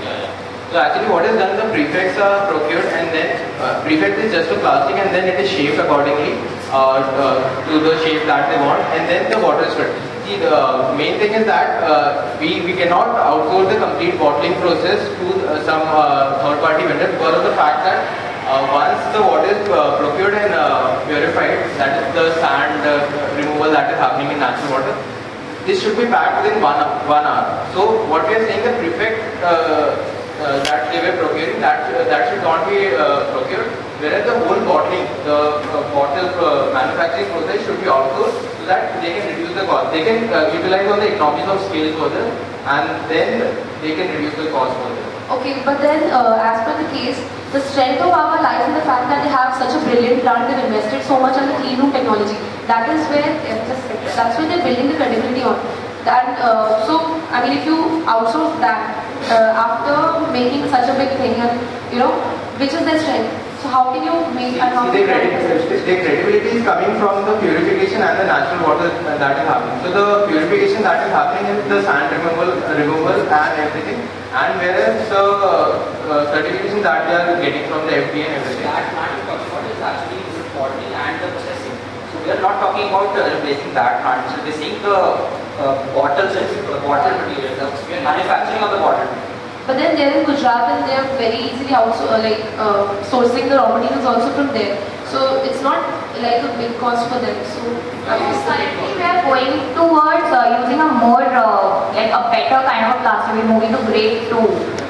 So actually what is done, the prefects are procured, and then prefect is just a plastic, and then it is shaped accordingly to the shape that they want, and then the water is filled. See, the main thing is that we cannot outsource the complete bottling process to some third party vendor because of the fact that once the water is procured and purified, that is the sand removal that is happening in natural water, this should be packed within 1 hour. So what we are saying, the prefect that they were procuring, that should not be procured. whereas the whole bottling, the bottle manufacturing process should be outsourced so that they can reduce the cost. They can utilize on the economies of scale further, and then they can reduce the cost further. Okay, but then as per the case, the strength of our lies in the fact that they have such a brilliant plant, they've invested so much on the clean room technology. That is where, that's where they're building the credibility on. That, so, I mean, if you outsource that after making such a big thing, and you know, which is their strength? So how can you make Their credibility is coming from the purification and the natural water that is happening. So the purification that is happening is the sand removal and everything, and whereas the certification that they are getting from the FDA and everything. That plant you're talking about is actually the bottling and the processing. So we are not talking about replacing that plant. So we're saying the bottles, the bottle material, the manufacturing of the bottle. But then there in Gujarat, and they are very easily also sourcing the raw materials also from there. So it's not like a big cost for them. So Currently, we are going towards using a more like a better kind of a plastic. We're moving to grade 2.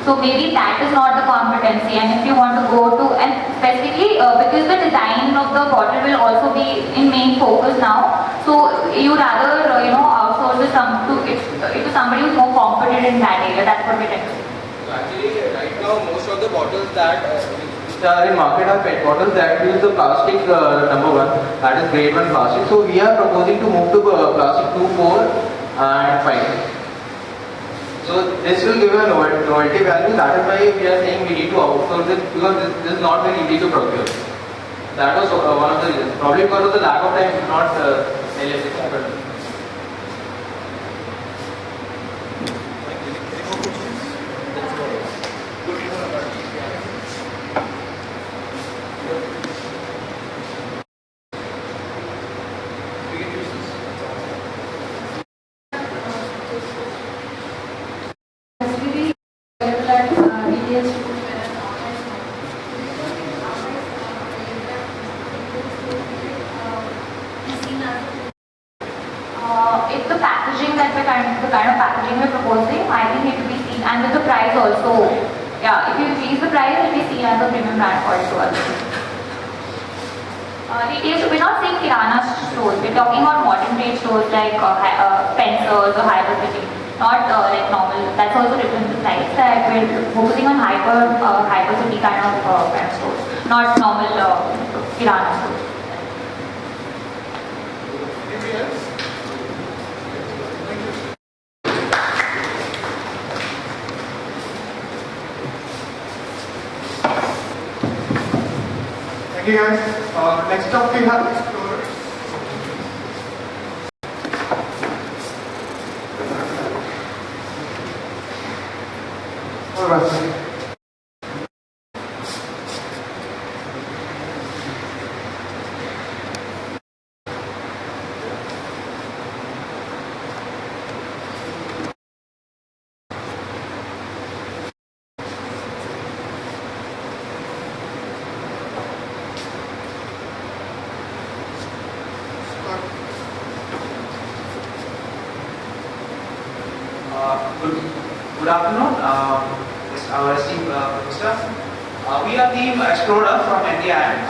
So maybe that is not the competency. And if you want to go to, and specifically because the design of the bottle will also be in main focus now. So you rather outsource it to somebody who's more competent in that area. That's what we're trying to say. Actually, right now, most of the bottles that are in market are PET bottles that use the plastic number 1, that is grade 1 plastic. So we are proposing to move to plastic 2, 4 and 5. So this will give a novelty value. That is why we are saying we need to outsource it, because this is not very easy to procure. That was one of the reasons. Probably because of the lack of time, not realistic. If the packaging that the kind of packaging we're proposing, I think it will be seen, and with the price also. Yeah, if you increase the price, it will be seen as a premium brand also. Retail, so we're not saying kirana stores. We're talking about modern trade stores like Spencer's or Hyper City, not like normal. That's also written in the slides that we're focusing on hyper city kind of stores, not normal kirana stores. Thank you guys. Next up we have explorers. Alright. Good afternoon, our esteemed Professor. We are Team Explorer from NDI.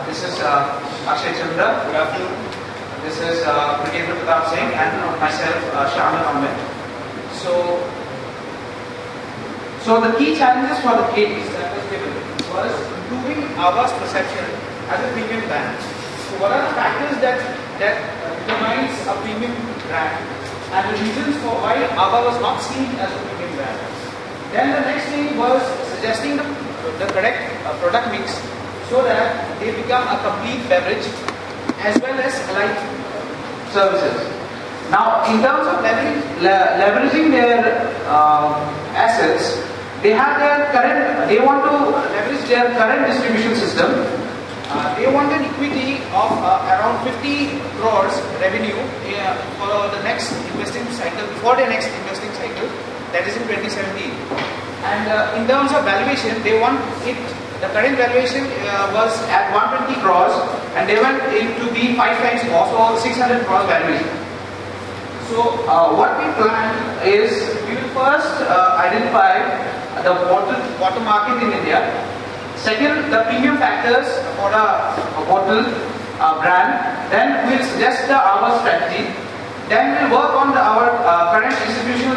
This is Akshay Chandra. Good afternoon. This is Brigadier Pratap Singh and myself, Shamil Ahmed. So the key challenges for the case that was given was improving Ava's perception as a premium brand. So what are the factors that determines a premium brand, and the reasons for why Ava was not seen as a premium brand. Then the next thing was suggesting the correct product mix so that they become a complete beverage as well as allied services. Now, in terms of leveraging their assets, they want to leverage their current distribution system. They want an equity of around 50 crores revenue for the next investing cycle, before their next investing cycle, that is in 2017. And in terms of valuation, they want it, the current valuation was at 120 crores, and they want it to be 5 times more, so 600 crores valuation. So what we plan is, we will first identify the water market in India. Second, the premium factors for a bottle brand. Then we'll suggest the our strategy. Then we'll work on our current distribution.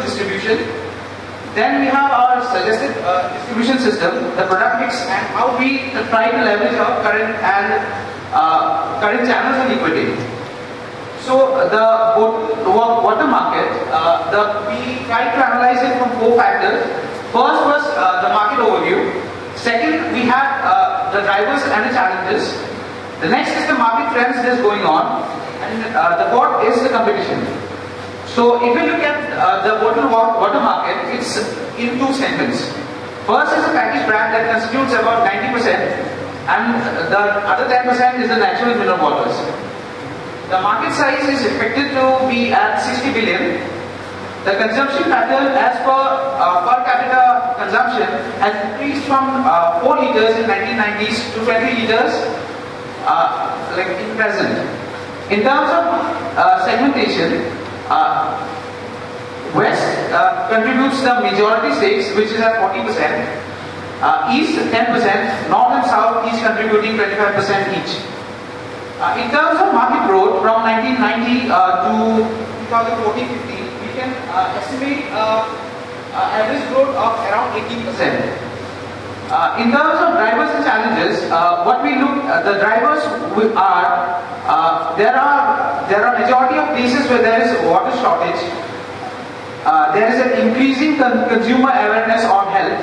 Then we have our suggested distribution system, the product mix, and how we try to leverage our current channels and liquidity. So the water market, we tried to analyze it from 4 factors. First was the market overview. Second, we have the drivers and the challenges. The next is the market trends that is going on, and the fourth is the competition. So if you look at the water market, it's in 2 segments. First is a packaged brand that constitutes about 90%, and the other 10% is the natural mineral waters. The market size is expected to be at 60 billion. The consumption pattern as per capita consumption has increased from 4 liters in 1990s to 20 liters like in present. In terms of segmentation, West contributes the majority stakes, which is at 40%. East 10%, North and South each contributing 25% each. In terms of market growth from 1990 to 2014-15, we can estimate average growth of around 18%. In terms of drivers and challenges, what we look the drivers are there are majority of places where there is water shortage. There is an increasing consumer awareness on health.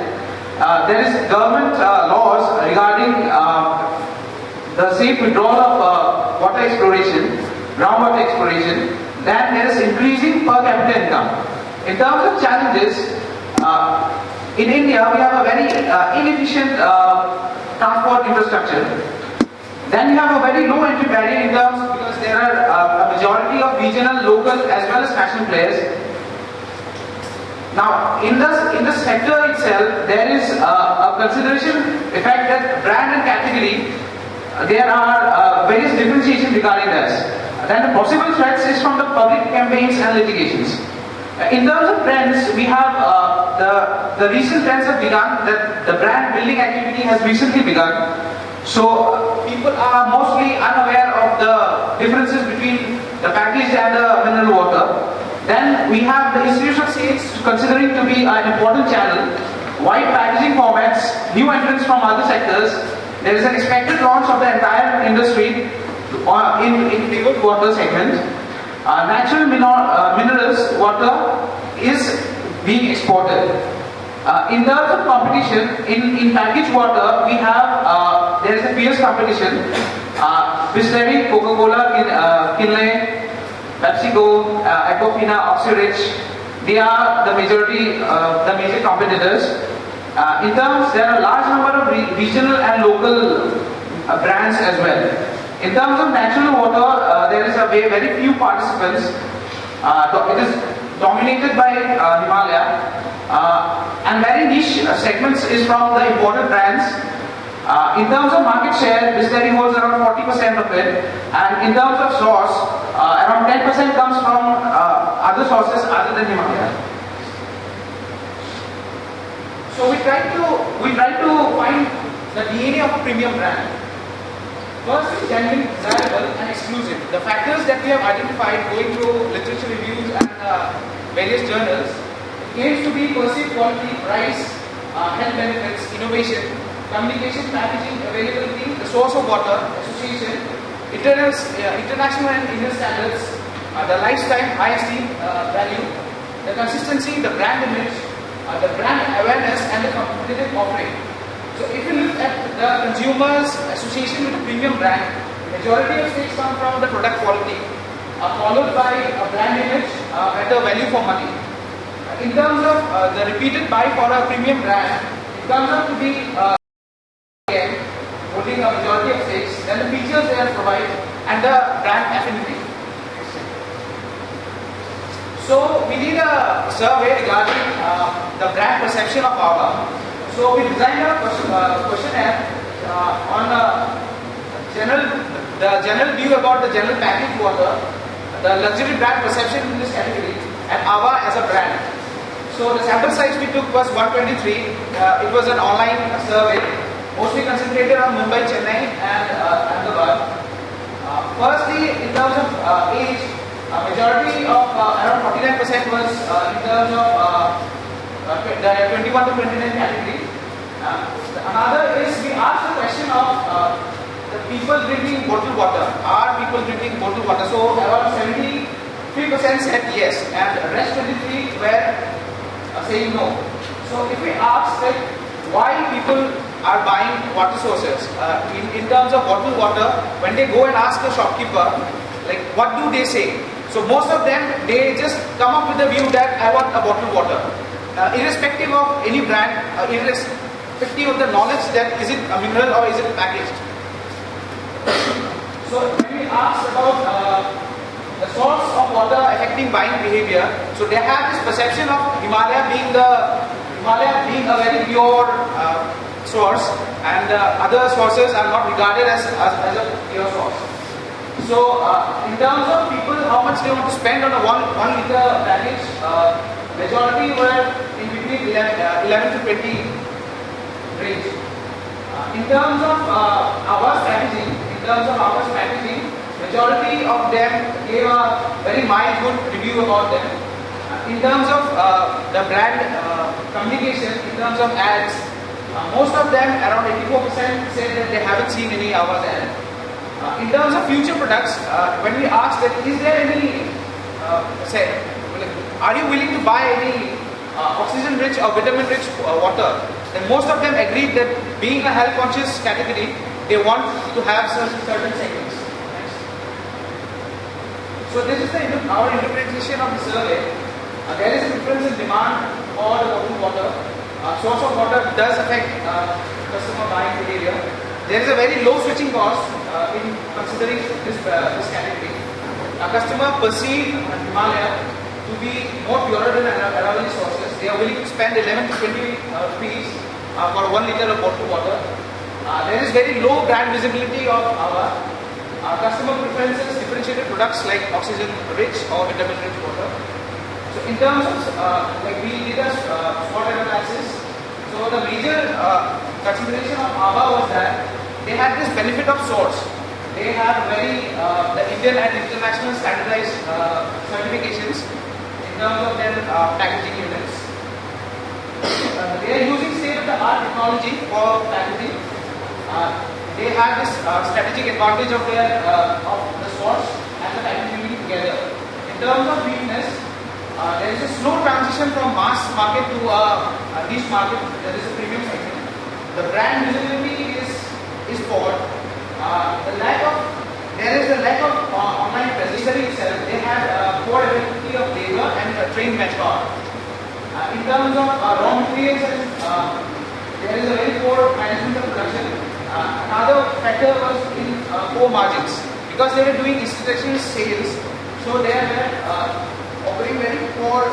There is government laws regarding the safe withdrawal of water exploration, groundwater exploration. Then there is increasing per capita income. In terms of challenges, in India we have a very inefficient transport infrastructure. Then we have a very low entry barrier in terms because there are a majority of regional, local as well as national players. Now, in the sector itself, there is a consideration effect that brand and category, there are various differentiation regarding this. Then the possible threats is from the public campaigns and litigations. In terms of trends, we have the recent trends have begun, that the brand building activity has recently begun. So people are mostly unaware of the differences between the packaged and the mineral water. Then we have the institutional sales considering to be an important channel, wide packaging formats, new entrants from other sectors. There is an expected launch of the entire industry in flavored water segment. Natural minerals water is being exported. In terms of competition, in packaged water, we have there is a fierce competition. Bisleri, Coca-Cola, Kinley, PepsiCo, Aquafina, Oxyrich, they are the major competitors. In terms, there are a large number of regional and local brands as well. In terms of natural water, there is a very few participants. It is dominated by Himalaya, and very niche segments is from the imported brands. In terms of market share, Bisleri holds around 40% of it, and in terms of source, around 10% comes from other sources other than Himalaya. So we try to find the DNA of a premium brand. First is genuine, desirable, and exclusive. The factors that we have identified going through literature reviews and various journals aims to be perceived quality, price, health benefits, innovation, communication, packaging, availability, the source of water, association, international and Indian standards, the lifestyle, high esteem value, the consistency, the brand image, the brand awareness, and the competitive offering. So if you look at the consumer's association with a premium brand, majority of stakes come from the product quality, followed by a brand image and the value for money. In terms of the repeated buy for a premium brand, it comes up to be holding a majority of stakes, then the features they provide, and the brand affinity. So we need a survey regarding the brand perception of our. So we designed a questionnaire on the general view about the general packaged water, the luxury brand perception in this category, and Ava as a brand. So the sample size we took was 123. It was an online survey. mostly concentrated on Mumbai, Chennai, and Ahmedabad. Firstly, in terms of age, majority of around 49% was in terms of the 21 to 29 category. Another is we asked the question of the people drinking bottled water. Are people drinking bottled water? So around 73% said yes, and the rest 23 were saying no. So if we ask like why people are buying water sources in terms of bottled water, when they go and ask the shopkeeper, like what do they say? So most of them, they just come up with the view that I want a bottled water, irrespective of any brand, irrespective of the knowledge that is it a mineral or is it packaged. So when we ask about the source of water affecting buying behavior, so they have this perception of Himalaya being a very pure source, and other sources are not regarded as a pure source. So in terms of people, how much they want to spend on a 1 liter package, majority were in between 11 to 20 range. In terms of our packaging, majority of them gave a very mild good review about them. In terms of the brand communication, in terms of ads, most of them, around 84%, said that they haven't seen any Ava's ad. In terms of future products, when we asked that is there any, are you willing to buy any oxygen-rich or vitamin-rich water, then most of them agreed that being a health-conscious category, they want to have certain segments. Next. So this is our interpretation of the survey. There is a difference in demand for the bottled water. Source of water does affect customer buying behavior. There is a very low switching cost in considering this category. A customer perceive Himalaya to be more purer than Aravalli sources. They are willing to spend 11 to 20 rupees for 1 liter of bottled water. There is very low brand visibility of our customer preferences differentiated products like oxygen-rich or vitamin-rich water. So in terms of we did a SWOT analysis. So the major consideration of ABA was that they had this benefit of source. They have very the Indian and international standardized certifications in terms of their packaging units. They are using state-of-the-art technology for packaging. They have this strategic advantage of the source and the packaging together. In terms of weakness, there is a slow transition from mass market to a niche market. There is a premium segment. The brand visibility is poor. There is a lack of online presence itself. They have poor availability of labor and trained manpower. In terms of raw materials, there is a very poor management of production. Another factor was in poor margins because they were doing institutional sales, so they were offering very poor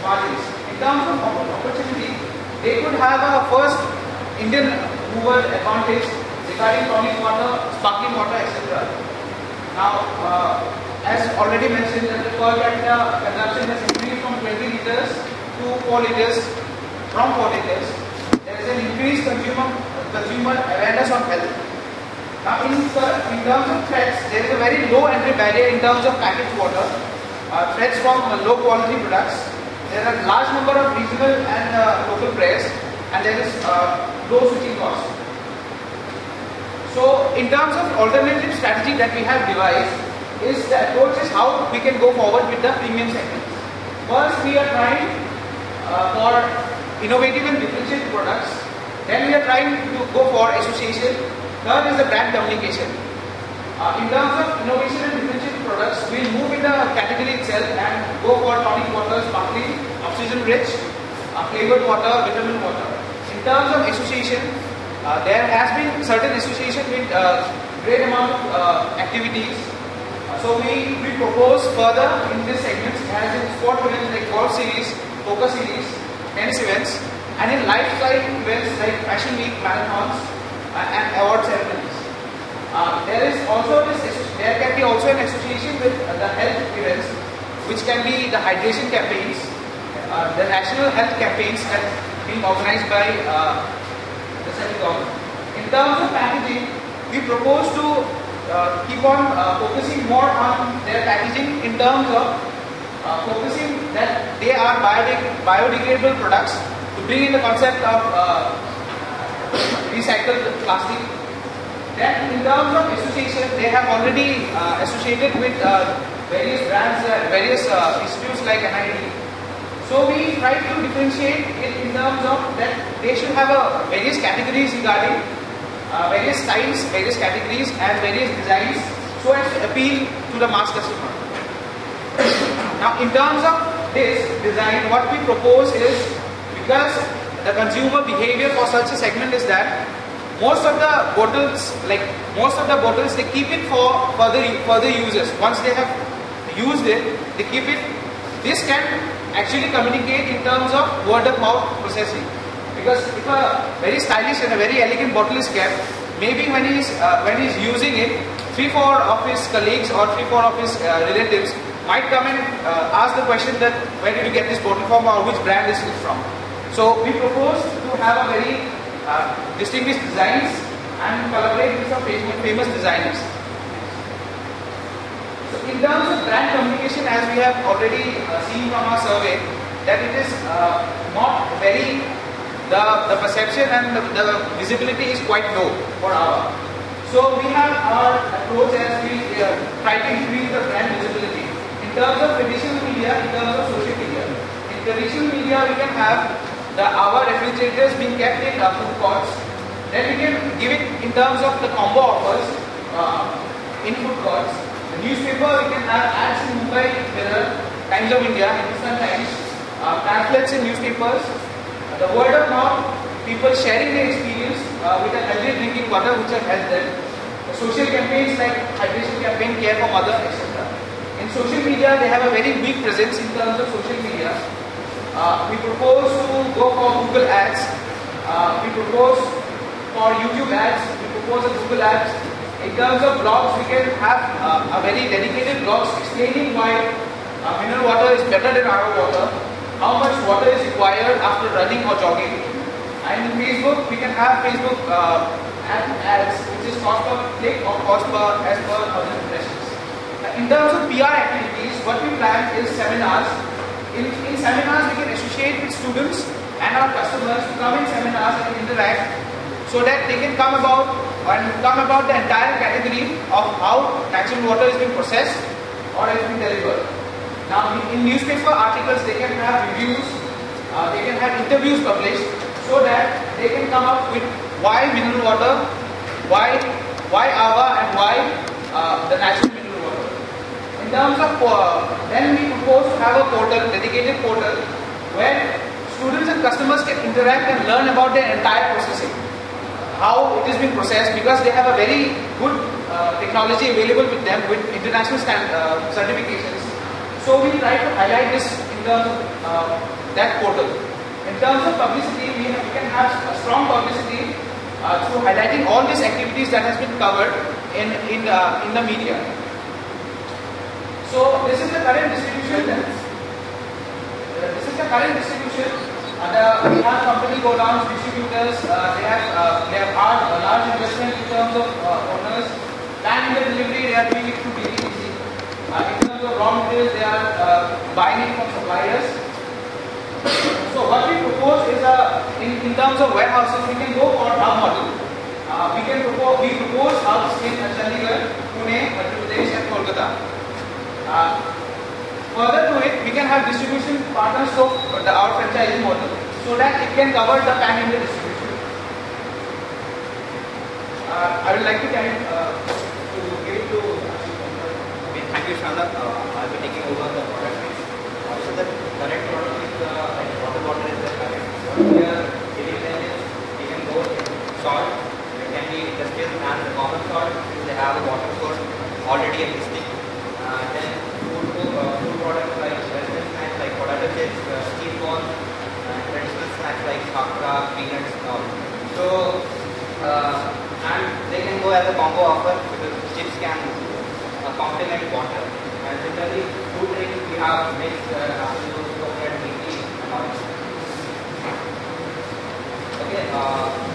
margins. In terms of opportunity, they could have a first Indian mover advantage regarding tonic water, sparkling water, etc. Now, as already mentioned, that the per capita consumption has increased from 20 liters to 4 liters, from 4 liters. There is an increased consumer awareness on health. Now, in terms of threats, there is a very low entry barrier in terms of packaged water. Threats from low quality products. There are large number of regional and local players, and there is low switching cost. So, in terms of alternative strategy that we have devised, is the approach is how we can go forward with the premium segments. First, we are trying for innovative and differentiated products. Then we are trying to go for association. Third is the brand communication. In terms of innovation and differentiated products, we will move in the category itself and go for tonic water, sparkling, oxygen-rich, flavored water, vitamin water. In terms of association, there has been certain association with great amount of activities. So we propose further in this segment as in sport events like golf series, poker series, tennis events, and in lifestyle events like fashion week, marathons, and award ceremonies. There can be also an association with the health events, which can be the hydration campaigns, the national health campaigns that being organized by the central government. In terms of packaging, we propose to keep on focusing more on their packaging in terms of focusing that they are biodegradable products, to bring in the concept of recycled plastic. Then in terms of association, they have already associated with various brands, various institutes like NIT. So we try to differentiate it in terms of that they should have various categories regarding various styles, various categories and various designs, so as to appeal to the mass customer. Now in terms of this design, what we propose is, because the consumer behavior for such a segment is that most of the bottles, they keep it for further uses. Once they have used it, they keep it. This can actually communicate in terms of word of mouth processing. Because if a very stylish and a very elegant bottle is kept, maybe when he's using it, 3-4 of his colleagues or 3-4 of his relatives might come and ask the question that where did you get this bottle from, or which brand is it from. So we propose to have a very distinguished designs and collaborate with some famous designers. So in terms of brand communication, as we have already seen from our survey, that it is not very, the perception and the visibility is quite low for our. So we have our approach as we try to increase the brand visibility. In terms of traditional media, in terms of social media. In traditional media, we can have our refrigerators being kept in food courts. Then we can give it in terms of the combo offers in food courts. The newspaper, we can have ads in Mumbai, Mirror, Times of India, Hindustan Times, pamphlets in newspapers. The word of mouth, people sharing their experience with a healthy drinking water which have helped them. The social campaigns like hydration campaign, care for mother, etc. In social media, they have a very weak presence in terms of social media. We propose to go for Google ads. We propose for YouTube ads. We propose a Google ads. In terms of blogs, we can have a very dedicated blogs explaining why mineral water is better than RO water, how much water is required after running or jogging. And in Facebook, we can have Facebook ads, which is cost per click or cost per as per 1,000 impressions. In terms of PR activities, what we plan is seminars. In seminars, we can associate with students and our customers to come in seminars and interact, so that they can come about the entire category of how natural water is being processed or has been delivered. Now, in newspaper articles, they can have reviews, they can have interviews published, so that they can come up with why mineral water, why AVA, and why the natural mineral water. In terms of, then we propose to have a portal, dedicated portal, where students and customers can interact and learn about their entire processing, how it is being processed, because they have a very good technology available with them with international certifications. So we try to highlight this in terms of that portal. In terms of publicity, we can have a strong publicity through highlighting all these activities that has been covered in the media. So this is the current distribution. We have company go-downs, distributors. They have a large investment in terms of owners. Land in the delivery, they are doing it through DTC. In terms of raw materials, they are buying it from suppliers. So what we propose is in terms of warehouses, we can go for hub model. We propose hubs in Chandigarh, Pune, Madhya Pradesh, and Kolkata. Further to it, we can have distribution partners of our franchising model, so that it can cover the pan-India distribution. I would like to give it to. Thank you, Shana. I'll be taking over the product mix. Also, the current product mix, water bottle is the current. What we are giving them is we can go salt. It can be industrial and the common salt, since they have a water source already existing. Then food products like western snacks like potato chips, cheese balls, traditional snacks like khakra, peanuts, and all. So, and they can go as a combo offer, because chips can complement water. And similarly, food drinks, we have mixed apple juice, coconut, tea, and all. Okay,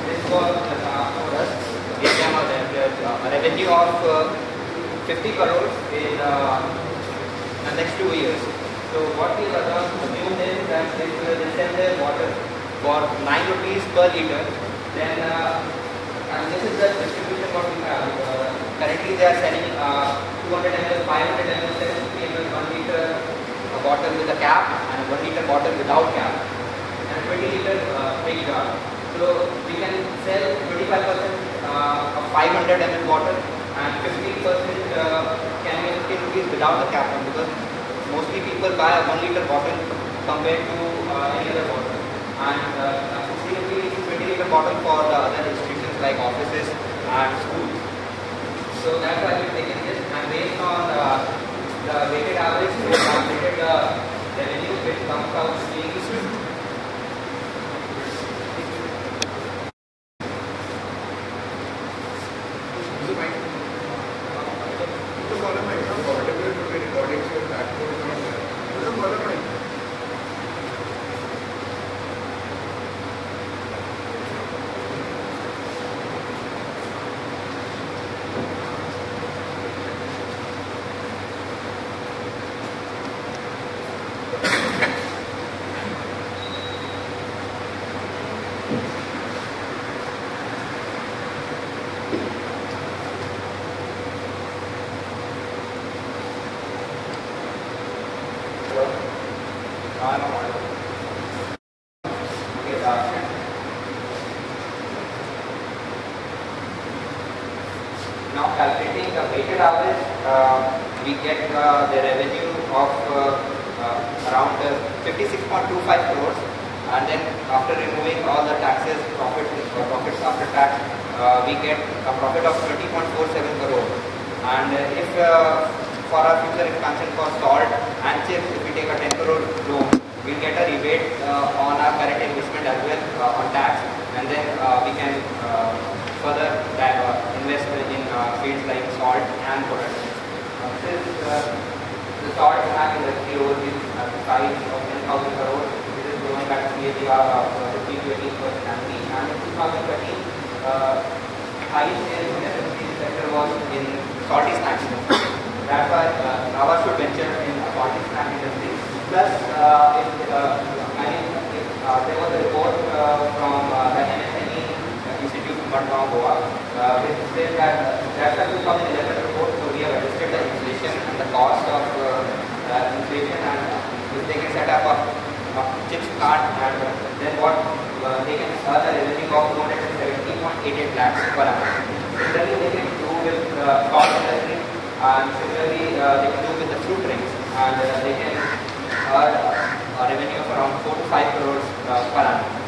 this for us, give them a revenue of 50 crores in the next 2 years. So what we assume is that if they sell their water for 9 rupees per liter, then and this is the distribution what we have. Currently they are selling 200 ml, 500 ml, 750 ml, 1 liter bottle with a cap and 1 liter bottle without cap and 20 liter big jar. So we can sell 25% of 500 ml bottle and 50% can be 50 rupees without the cap on, because mostly people buy a 1 liter bottle compared to any other bottle, and 60 rupees 20 liter bottle for the other institutions like offices and schools. So that's why we've taken this, and based on the weighted average, we have calculated the revenue which comes out being now calculating the weighted average, we get the revenue of around 56.25 crores, and then after removing all the taxes, profits after tax, we get a profit of 30.47 crores. And if for our future expansion for salt and chips, if we take a 10 crore loan, we'll get a rebate on our current investment as well on tax, and then we can further invest in fields like salt and production. Since the salt snack industry overseas has a size of 10,000 crores, it is growing at a CAGR of 15 to 18% annually, and in 2013, highest in the FMCG sector was in salty snacks. That's why Nava should venture in a salty snack industry. Plus, there was a report from the MSME Institute of Goa, which said that that's a 2011 report, so we have adjusted the inflation and the cost of inflation, and if they can set up a chips plant, and then what they can earn a revenue of 270.88 lakhs per annum. Similarly, they can do with salt industry, and similarly they can do with the fruit drinks, and they can earn a revenue of around 4 to 5 crores per annum.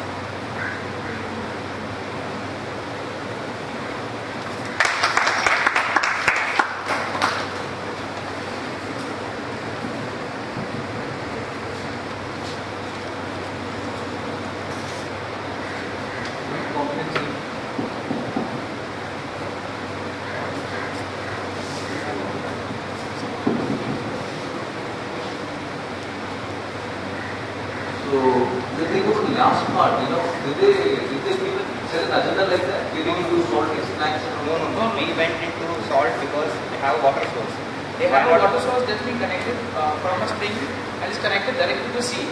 So when they go to the last part, did they even set an agenda like that? Did they do salt snacks? No. We went into salt because they have a water source. They have a water source that's been connected from a spring and is connected directly to the sea.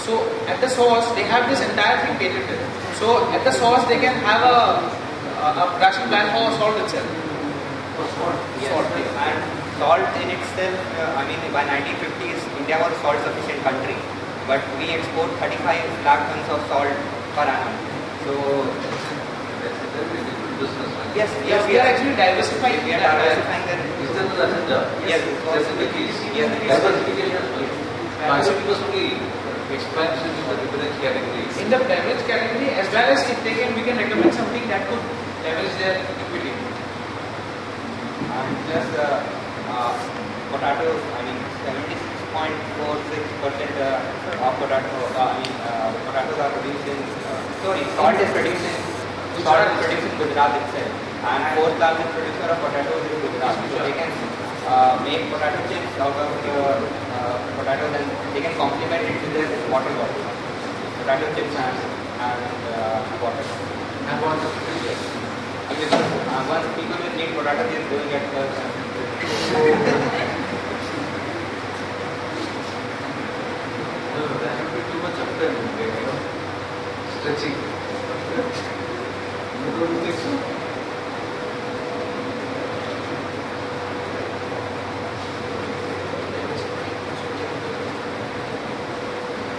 So at the source, they have this entire thing patented. So at the source, they can have a production plan for salt itself. For salt? Yes. And salt in itself, by 1950s, India was a salt-sufficient country. But we export 35 lakh tons of salt per annum. So That's a very different business. Right? yes, we are actually diversifying. We are diversifying the. Is that the agenda? Yes. That's the case. Yes. Diversification as well. I think it was only expansion in the beverage category. In the beverage category, as well as if they can, we can recommend something that could leverage their equity. And just potatoes, 76.46% of potatoes are produced in, salt is produced in Gujarat itself, and fourth largest producer of potatoes is Gujarat. So they can make potato chips out of potatoes, and they can complement it with their water bottle, potato chips and water. Once people will need product, they will get No, that would be too much of them, stretching. You don't think so?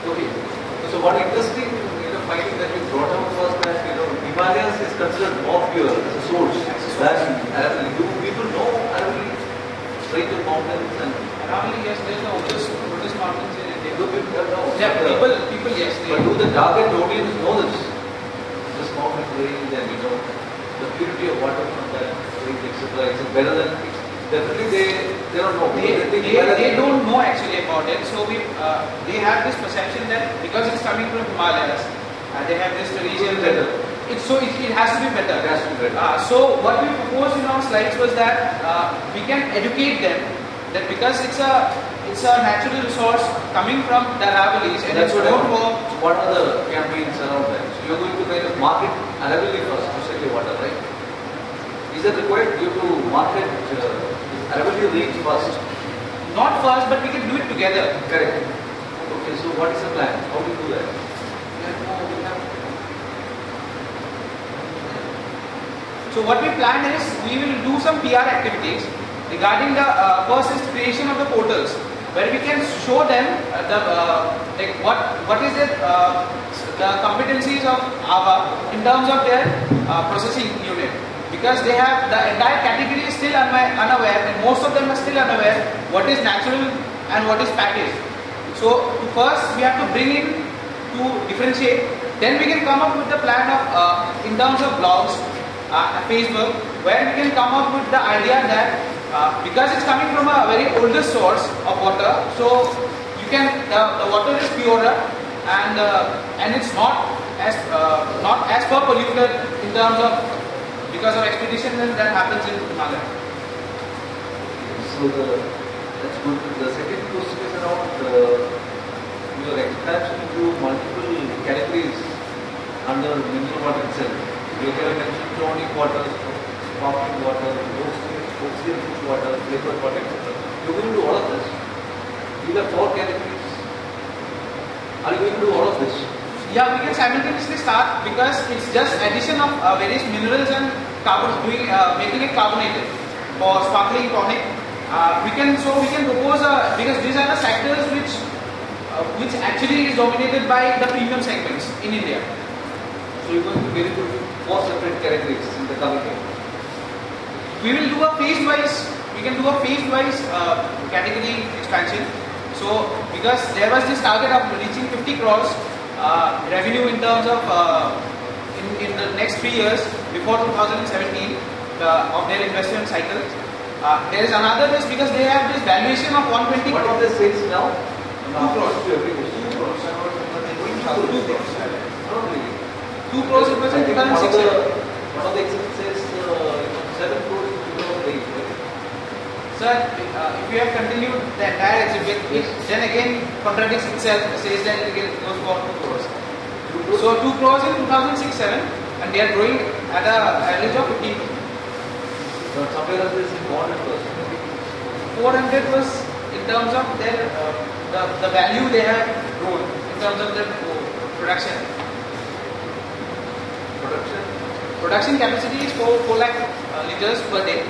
Okay. So what interesting, finding that you brought out was that, Himalayas is considered more pure as a source than Aravalli. Do people know Aravalli? Rachel Mountains and... Aravalli, yes, there is the oldest mountains in India. Do people know? Yeah, people, yes. But do the target audience know this? This mountain range and, the purity of water from that range, etc. Is it better than... Definitely they don't know. They don't know actually about it. So they have this perception that because it's coming from Himalayas, they have this tradition that it has to be better. It has to be better. So what we proposed in our slides was that we can educate them that because it's a natural resource coming from the Aravallis and That's it's what known for. What are the campaigns around that? So you're going to kind of market Aravalli first, especially water, right? Is that required? You have to market Aravalli range first. Not first, but we can do it together. Correct. Okay, so what is the plan? How do you do that? So what we plan is we will do some PR activities regarding the first is creation of the portals where we can show them what is the competencies of AVA in terms of their processing unit, because they have the entire category is still unaware and most of them are still unaware what is natural and what is packaged. So first we have to bring in to differentiate, then we can come up with the plan of in terms of blogs, Facebook, where we can come up with the idea that because it's coming from a very older source of water, so you can the water is purer and it's not as per polluted in terms of because of expedition that happens in Himalaya. So that's good. The second question is around your expansion into multiple categories under mineral water itself. You have mentioned tonic water, sparkling water, oxygen water, flavored water, etc. You're going to do all of this. These are 4 categories. Are you going to do all of this? Yeah, we can simultaneously start because it's just addition of various minerals and carbon, making it carbonated for sparkling tonic. We can propose because these are the sectors which actually is dominated by the premium segments in India. So you're going to get into 4 separate categories in the coming year. We will do a phase-wise. We can do a phase-wise category expansion. So because there was this target of reaching 50 crores revenue in terms of in the next 3 years before 2017 of their investment cycle. There is another risk because they have this valuation of 120 crores. What is the sales now? 2 crores. 2 crores. 2 crores. Not really. 2 crores it was in 2006. One of the expenses, 7 crores in 2008. Sir, if you have continued the entire exhibit, it then again contradicts itself, says that it goes for 2 crores. So 2 crores in 2006-07 and they are growing at an average of 15%. But somewhere else is 400%. 400 was in terms of their the value they have grown in terms of their production. Production capacity is 4 lakh liters per day.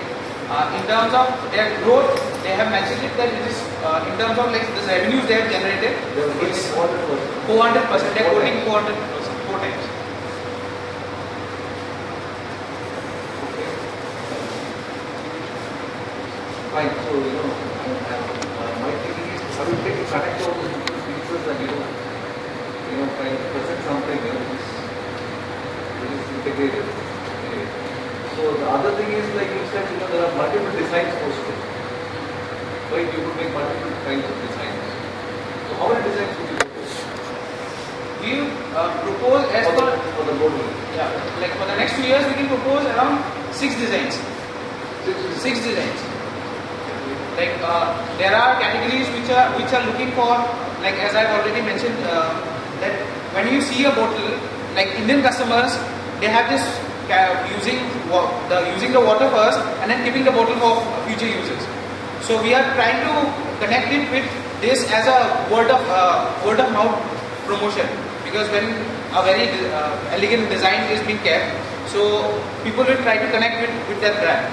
In terms of their growth, they have mentioned it that it is in terms of like the revenues they have generated, it's 400%. They are quoting 400%, 4 times. Fine. So, my thinking is, I will take a connect all the pieces and, kind of present something, which is integrated. Okay. So, the other thing is, like you said, there are multiple designs posted. Right? You could make multiple kinds of designs. So, how many designs would you propose? We propose as for the board. Yeah, like for the next 2 years, we can propose around 6 designs. 6 designs. Like there are categories which are looking for, like as I've already mentioned, that when you see a bottle, like Indian customers, they have this using the water first and then keeping the bottle for future uses. So we are trying to connect it with this as a word of mouth promotion, because when a very elegant design is being kept, so people will try to connect with that brand.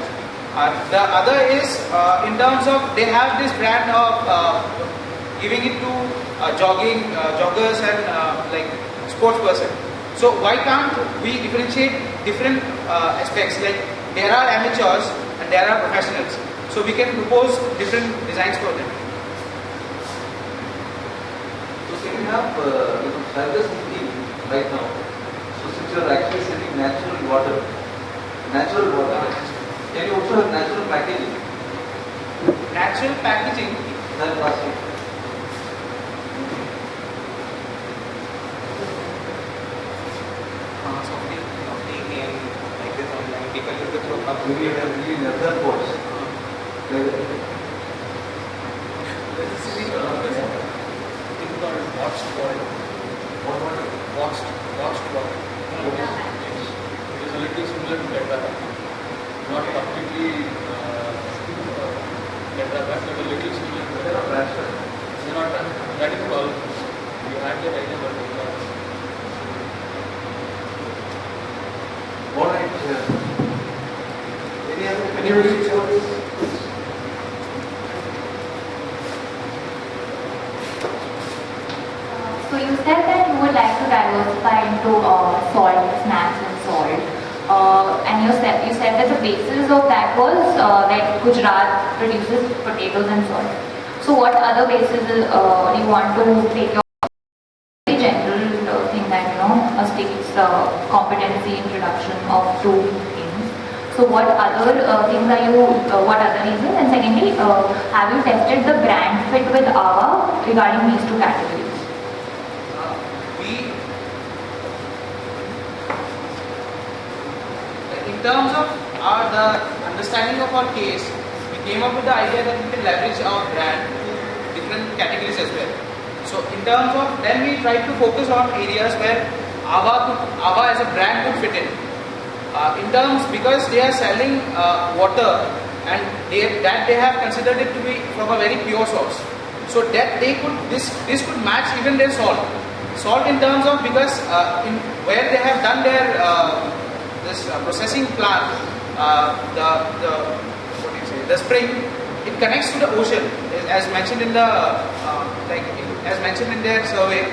The other is in terms of they have this brand of giving it to joggers and like sports person. So why can't we differentiate different aspects? Like there are amateurs and there are professionals. So we can propose different designs for them. So can you have service right now? So since you are actually selling natural water, can you also have natural packaging? Natural packaging. Than plastic. Something in like this online, people use the program. Maybe you have really leather pots. Thing called watched water. Watched water. It is a little similar to Tetra Pak. Not completely Tetra Pak, but a little similar to Tetra Pak. They're not transparent. That is all. You had the idea, but it's not. Alright. Anybody else? So you said that you would like to diversify into salt, snacks and salt. And you said that the basis of that was that Gujarat produces potatoes and salt. So what other bases do you want to take your general thing that a state's competency in production of two things? So what other things are you? What other reasons? And secondly, have you tested the brand fit with AVA regarding these two categories? In terms of the understanding of our case, we came up with the idea that we can leverage our brand to different categories as well. So in terms of, then we tried to focus on areas where AVA as a brand could fit in. In terms, because they are selling water and they have considered it to be from a very pure source. So that they could, this could match even their salt. Salt in terms of, because where they have done their this processing plant, the spring, it connects to the ocean, as mentioned in the as mentioned in their survey.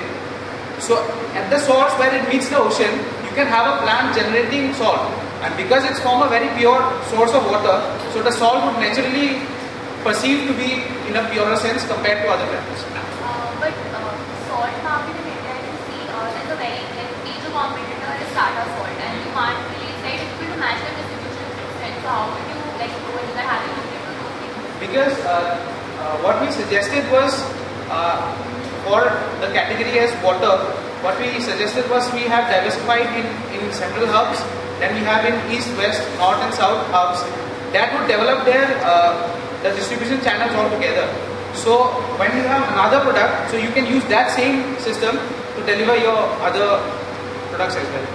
So at the source where it meets the ocean, you can have a plant generating salt, and because it's from a very pure source of water, so the salt would naturally perceive to be in a purer sense compared to other plants. But salt market in India, you see, there's a very major competitor is Tata Salt, and you can't really, it's very difficult to match the distribution strength. So how would you go into that? Have you looked into those things? Because what we suggested was for the category as water, what we suggested was we have diversified in central hubs, then we have in east, west, north and south hubs that would develop their the distribution channels altogether. So when you have another product, so you can use that same system to deliver your other products as well.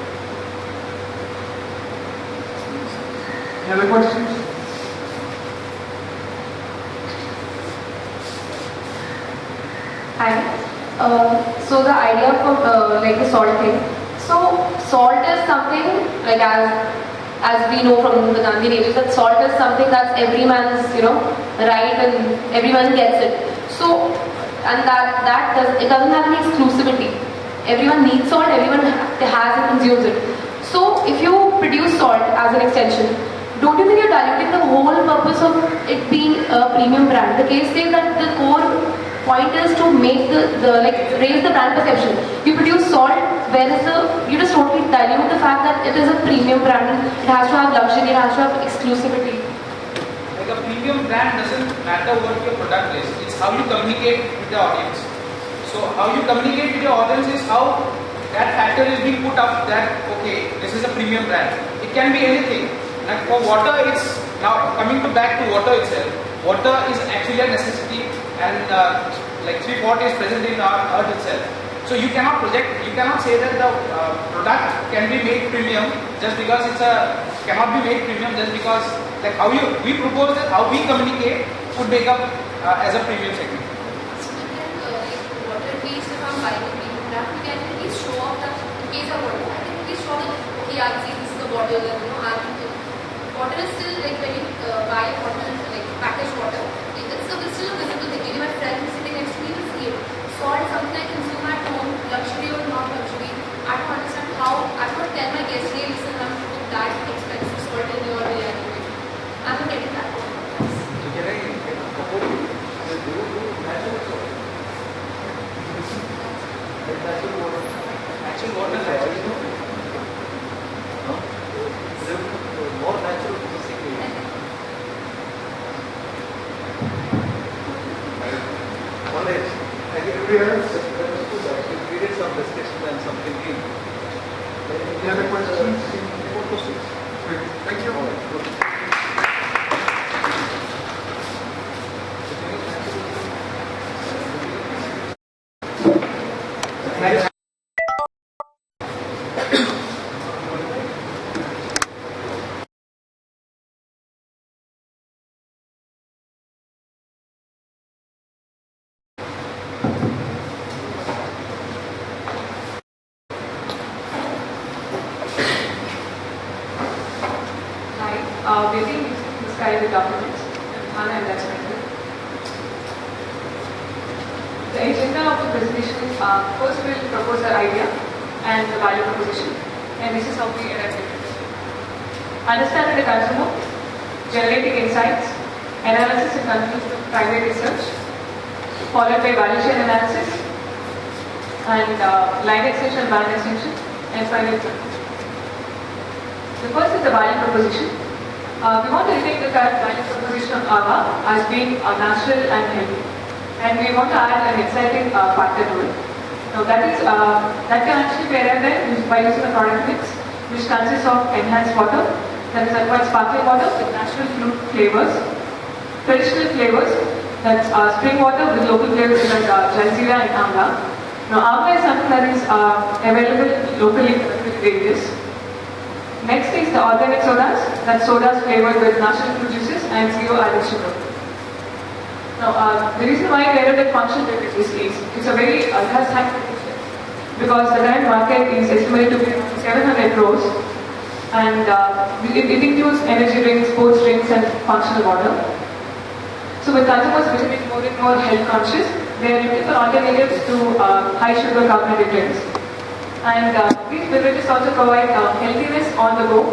Any other questions? Hi. So the idea of like the salt thing. So salt is something like as we know from the Gandhi days that salt is something that's every man's right and everyone gets it. So and it doesn't have any exclusivity. Everyone needs salt. Everyone has and consumes it. So if you produce salt as an extension, don't you think you're diluting the whole purpose of it being a premium brand? The case says that the core point is to make raise the brand perception. You produce salt, you just totally dilute the fact that it is a premium brand. It has to have luxury, it has to have exclusivity. Like a premium brand doesn't matter what your product is, it's how you communicate with the audience. So how you communicate with your audience is how that factor is being put up that, okay, this is a premium brand. It can be anything. Like for water, it's now coming back to water itself. Water is actually a necessity, and like 3/4 is present in our earth itself. So you cannot say that the product can be made premium just because cannot be made premium just because like we propose that how we communicate would make up as a premium segment. Water waste, if I'm buying a premium brand, we can at least show off that in case of water, I can at least show that, okay, I see this is the bottle, and water is still like when you buy water, like packaged water, it's still a visible thing. Even my friend who's sitting next to me will see it. Salt is something I consume at home, luxury or not luxury. I don't understand how, I don't tell my guests, hey, listen, I'm putting that expensive salt in your biryani. I'm not getting that. So can I support you? Do natural salt. Natural water. Natural water is actually More natural basically. Alright. Everybody else? We created some discussion and some thinking. Any other questions? More questions? Great. Thank you. All right, good. Next. We have been describing the documents and that's right. The agenda of the presentation is first we will propose our idea and the value proposition, and this is how we arrive at it. Understanding the consumer, generating insights, analysis and conclusion of primary research, followed by value chain analysis, and line extension, band extension, and final conclusion. The first is the value proposition. We want to retake the current value proposition of AVA as being natural and healthy, and we want to add an exciting factor to it. Now that can actually be arrived at by using a product mix which consists of enhanced water, that is acquired sparkling water with natural fruit flavors, traditional flavors, that's spring water with local flavors such as jaljeera and amla. Now amla is something that is available locally in the ranges. Next is the organic sodas, that's sodas flavored with natural fruit juices and zero added sugar. Now, the reason why we added functional beverages is it's a very, it has high potential because the current market is estimated to be 700 crores and it includes energy drinks, sports drinks and functional water. So with consumers becoming more and more health conscious, they are looking for alternatives to high sugar carbonated drinks. And these beverages also provide healthiness on the go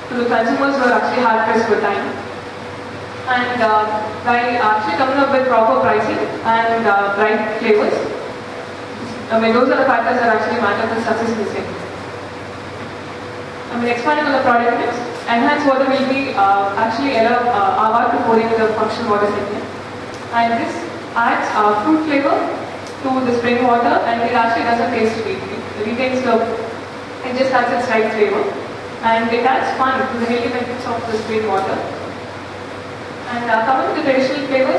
to the consumers who are actually hard pressed for time. And by actually coming up with proper pricing and bright flavors, those are the factors that actually matter for success in this segment. Expanding on the product mix, enhanced water will be actually allow AVA to pour into the functional water segment. And this adds fruit flavor to the spring water and it actually doesn't taste sweet. It just has its right flavor and it adds fun to the healthy benefits of the spring water. And coming to the traditional flavors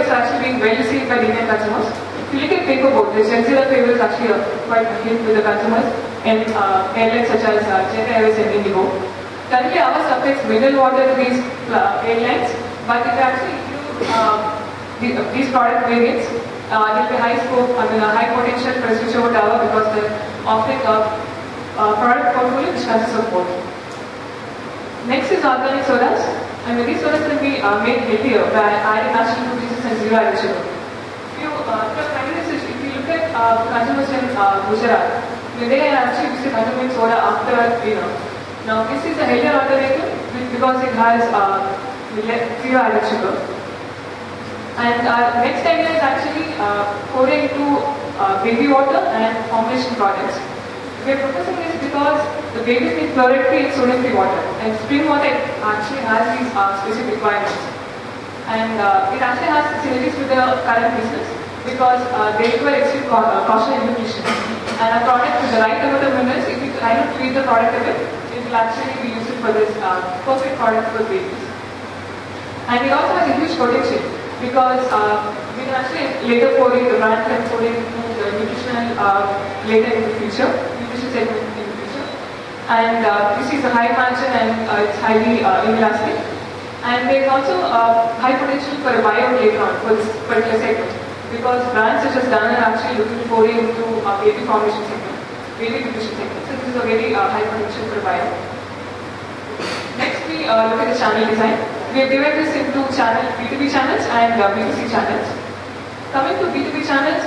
are actually being well received by the Indian consumers. If you look at paper boat, the jaljeera flavor is actually quite a hit with the consumers in airlines such as Jet Airways and Indigo. Currently, AVA supplies mineral water to these airlines, but if you actually include these product variants, there will be high scope, high potential for switchover tower because they're offering a product portfolio which consists of both. Next is organic sodas. These sodas can be made healthier by adding natural fruit juices and zero added sugar. If you look at consumers in Gujarat, they are actually used to consuming soda after dinner. Now this is a healthier alternative because it has zero added sugar. And our next idea is actually pouring into baby water and formulation products. We are proposing this because the babies need fluoride-free and sodium-free water, and spring water actually has these specific requirements. And it actually has synergies with the current business because they require extreme caution in nutrition. And a product with the right amount of minerals, if you try to treat the product a bit, it will actually be useful for this perfect product for babies. And it also has a huge potential because we can actually later pour in, the brand can pour in into the nutritional later in the future, nutrition segment in the future. And this is a high margin and it's highly inelastic. And there is also high potential for a buyout later on for this particular segment, because brands such as Dana are actually looking for into baby formation segment, baby nutrition segment. So this is a very high potential for a buyout. Next, we look at the channel design. We have divided this into B2B channels and B2C channels. Coming to B2B channels,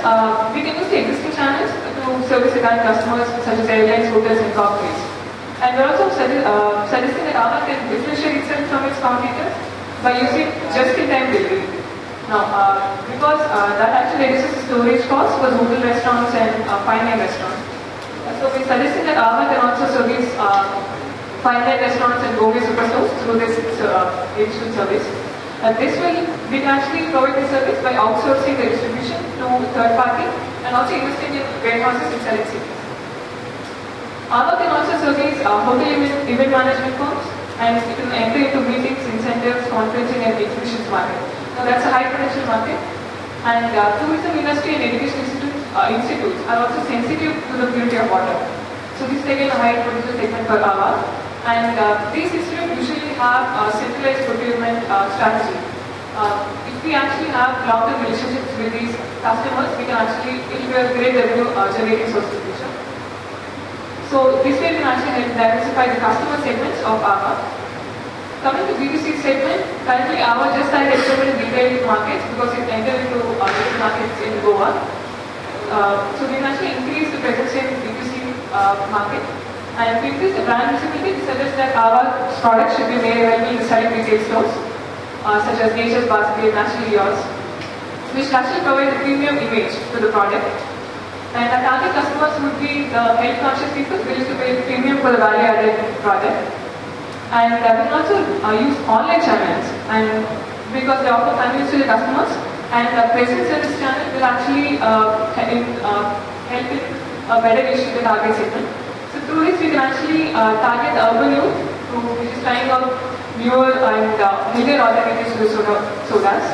we can use the existing channels to service the current customers such as airlines, hotels, and corporates. And we're also suggesting that Aava can differentiate itself from its competitors by using just-in-time delivery. Now, because that actually reduces storage costs for hotel restaurants and fine-line restaurants. So we're suggesting that Aava can also service fine-line restaurants and gourmet superstores through this digital service. We can actually provide this service by outsourcing the distribution to third party and also investing in warehouses in select cities. Aava can also service hotel event management firms, and it can enter into meetings, incentives, conferencing and exhibitions market. Now that's a high potential market. And tourism industry and education institutes are also sensitive to the purity of water. So this is again a high potential segment for Aava. And these institutes usually have a centralized procurement strategy. If we actually have long-term relationships with these customers, it will be a great revenue generating source in the future. So this way we can actually help diversify the customer segments of Aava. Coming to B2C segment, currently Aava just started experimenting retail markets because it entered into retail markets in Goa. So we can actually increase the presence in B2C market. And to increase the brand visibility, we suggest that Aava's products should be made available in select retail stores, such as Nature's Basket, Naturally Yours, which actually provide a premium image to the product. And our target customers would be the health-conscious people willing to pay premium for the value-added product. And we can also use online channels, and because they offer convenience to the customers, and presence in this channel will actually help in better reaching the target segment. So through this, we can actually target the urban youth which is trying out newer and healthier alternatives to the sodas.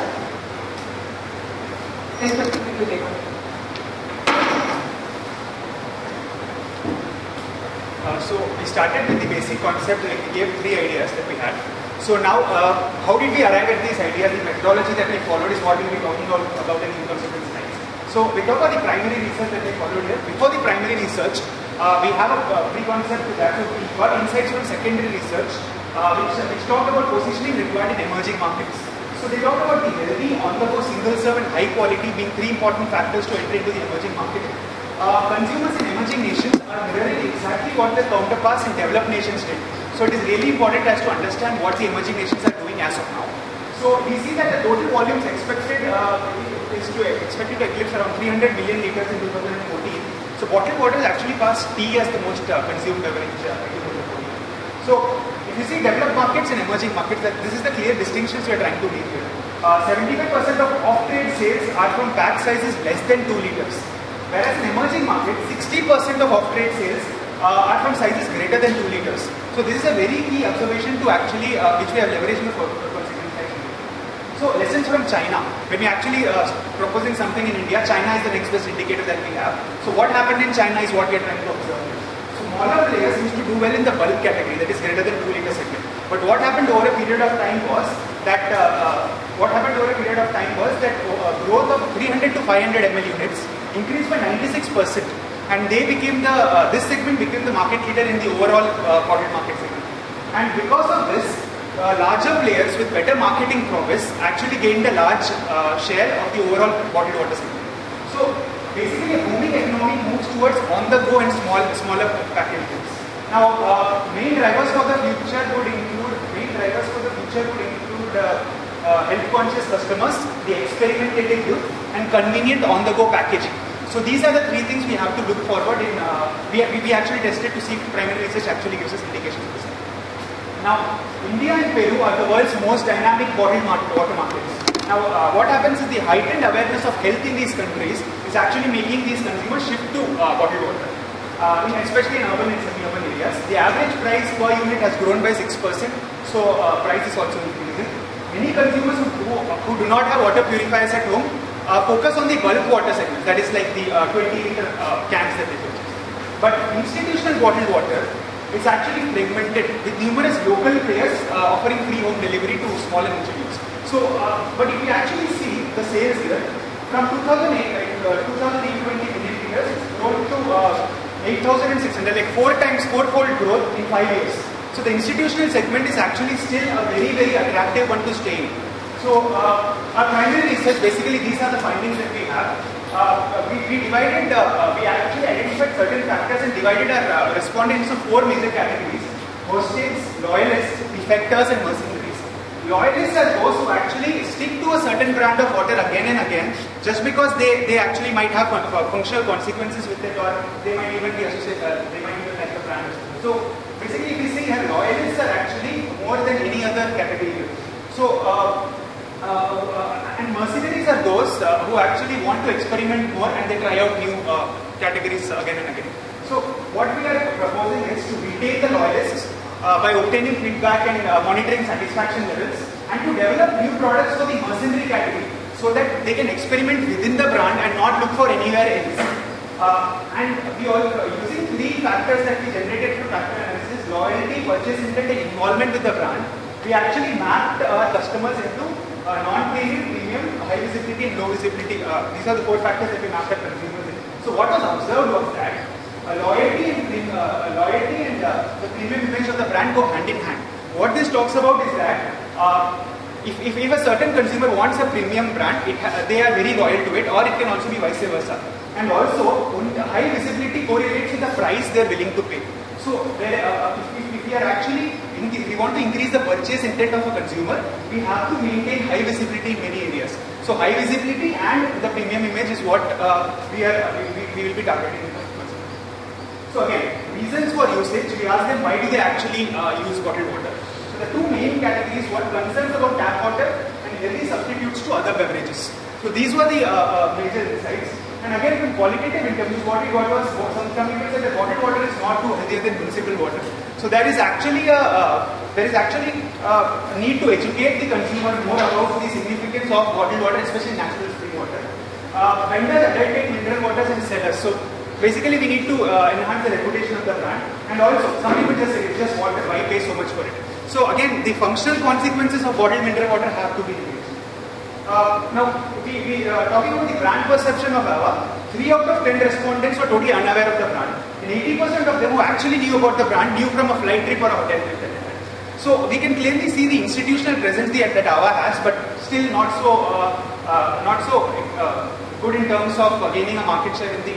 Next question, we will take on. So we started with the basic concept, like we gave 3 ideas that we had. So now, how did we arrive at these ideas? The methodology that we followed is what we'll be talking about in inconsequence slides. So we talk about the primary research that we followed here. Before the primary research, we have a pre-concept to that. So we got insights from secondary research, which talked about positioning required in emerging markets. So they talked about the healthy, on-the-go, single-serve and high quality being 3 important factors to enter into the emerging market. Consumers in emerging nations are mirroring exactly what their counterparts in developed nations did. So it is really important as to understand what the emerging nations are doing as of now. So we see that the total volumes expected to eclipse around 300 million liters in 2014. So bottled water has actually passed tea as the most consumed beverage in 2014. So if you see developed markets and emerging markets, this is the clear distinctions we are trying to make here. 75% of off-trade sales are from pack sizes less than 2 liters. Whereas in emerging markets, 60% of off-trade sales are from sizes greater than 2 liters. So this is a very key observation to actually, which we have leveraged in the consequence section. So lessons from China. When we actually proposing something in India, China is the next best indicator that we have. So what happened in China is what we are trying to observe. So smaller players used to do well in the bulk category, that is greater than 2 liter segment. But what happened over a period of time was that growth of 300 to 500 ml units increased by 96%, and this segment became the market leader in the overall bottled market segment. And because of this, larger players with better marketing prowess actually gained a large share of the overall bottled water segment. So basically, a booming economy moves towards on-the-go and smaller packages. Now, main drivers for the future would include health-conscious customers, the experimentative youth, and convenient on-the-go packaging. So these are the 3 things we have to look forward in. We actually tested to see if primary research actually gives us indications of this. Now, India and Peru are the world's most dynamic bottled water markets. Now, what happens is the heightened awareness of health in these countries is actually making these consumers shift to bottled water, especially in urban and semi-urban areas. The average price per unit has grown by 6%, so price is also increasing. Many consumers who do not have water purifiers at home focus on the bulk water segment, that is like the 20-liter cans that they purchase. But institutional bottled water is actually fragmented with numerous local players offering free home delivery to smaller institutes. So, but if you actually see the sales here, from 2008, 2020 million liters, it's grown to 8,600, like fourfold growth in 5 years. So the institutional segment is actually still a very, very attractive one to stay in. So our primary research, basically these are the findings that we have. We actually identified certain factors and divided our respondents into 4 major categories: hostages, loyalists, defectors, and mercenaries. Loyalists are those who actually stick to a certain brand of water again and again, just because they actually might have functional consequences with it, or they might even be associated, they might even like the brand. So basically, if we see here, loyalists are actually more than any other category. So and mercenaries are those who actually want to experiment more and they try out new categories again and again. So what we are proposing is to retain the loyalists by obtaining feedback and monitoring satisfaction levels, and to develop new products for the mercenary category so that they can experiment within the brand and not look for anywhere else. And we are using 3 factors that we generated through factor analysis: loyalty, purchase intent, and involvement with the brand. We actually mapped our customers into non-premium, premium, high visibility, and low visibility. These are the 4 factors that we mapped our consumers in. So what was observed was that loyalty and the premium image of the brand go hand in hand. What this talks about is that if a certain consumer wants a premium brand, they are very loyal to it, or it can also be vice versa. And also, high visibility correlates with the price they are willing to pay. So if we are actually if we want to increase the purchase intent of a consumer, we have to maintain high visibility in many areas. So high visibility and the premium image is what we will be targeting. So again, reasons for usage, we ask them why do they actually use bottled water. So the 2 main categories were concerns about tap water and healthy substitutes to other beverages. So these were the major insights. And again, from qualitative interviews, what we got was some people said that bottled water is not too healthier than municipal water. So there is actually a need to educate the consumer more about the significance of bottled water, especially natural spring water. Vendors adulterate mineral waters and sellers. So basically, we need to enhance the reputation of the brand. And also, some people just say it's just water. Why pay so much for it? So again, the functional consequences of bottled mineral water have to be reduced. Now, we talking about the brand perception of Ava. 3 out of 10 respondents were totally unaware of the brand, and 80% of them who actually knew about the brand knew from a flight trip or a hotel trip. So we can clearly see the institutional presence that Ava has, but still not so good in terms of gaining a market share in the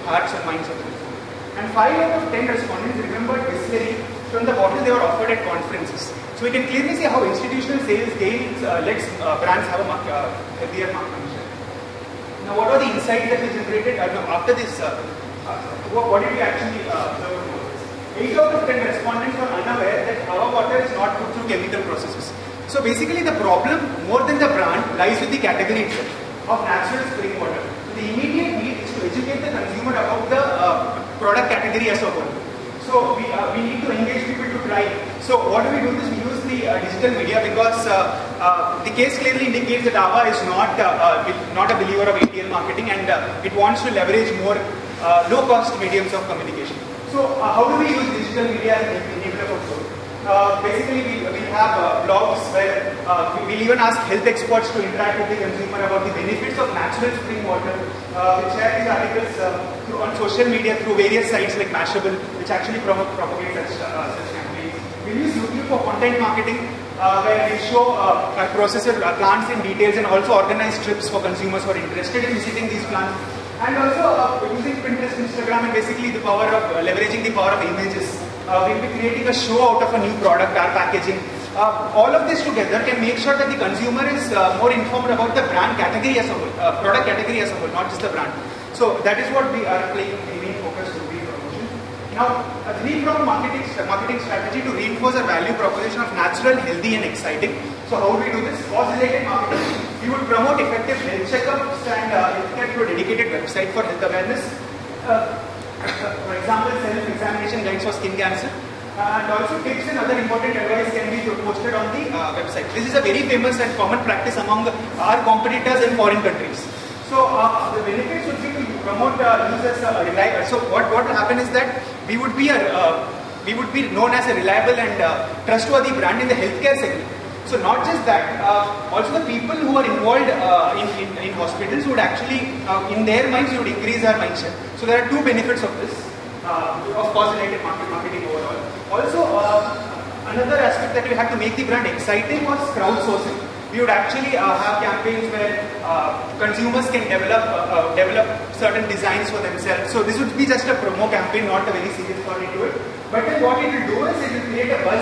hearts and minds of the consumer. And 5 out of 10 respondents remembered distillery from the bottle they were offered at conferences. So we can clearly see how institutional sales gains lets brands have a healthier market share. Now, what are the insights that we generated after this? What did we actually observe? 8 out of 10 respondents were unaware that our water is not cooked through chemical processes. So basically, the problem more than the brand lies with the category itself of natural spring water. So the immediate need is to educate the consumer about the product category as a whole. So we need to engage people to try. So what do? We use the digital media because the case clearly indicates that Ava is not a believer of ATL marketing, and it wants to leverage more low-cost mediums of communication. So how do we use digital media as an enabler for growth? Basically, we have blogs where we'll even ask health experts to interact with the consumer about the benefits of natural spring water. We share these articles on social media through various sites like Mashable, which actually propagate such campaigns. We use YouTube for content marketing, where we show processor plants in details and also organize trips for consumers who are interested in visiting these plants. And also using Pinterest, Instagram, and basically the power of leveraging the power of images. We'll be creating a show out of a new product, our packaging. All of this together can make sure that the consumer is more informed about the brand category as a whole, product category as a whole, not just the brand. So that is what we are playing the main focus to be promotion. Now, a 3-pronged marketing strategy to reinforce a value proposition of natural, healthy, and exciting. So how do we do this? Cause-related marketing. We would promote effective health checkups and healthcare through a dedicated website for health awareness. For example, self-examination guides for skin cancer. And also tips and other important advice can be posted on the website. This is a very famous and common practice among our competitors in foreign countries. So the benefits would be to promote use as a reliable. So what will happen is that we would be known as a reliable and trustworthy brand in the healthcare segment. So not just that, also the people who are involved in hospitals would actually, in their minds, would increase our mindset. So there are two benefits of this, of cost-related marketing overall. Also, another aspect that we had to make the brand exciting was crowdsourcing. We would actually have campaigns where consumers can develop certain designs for themselves. So this would be just a promo campaign, not a very serious thought into it. But then what it will do is it will create a buzz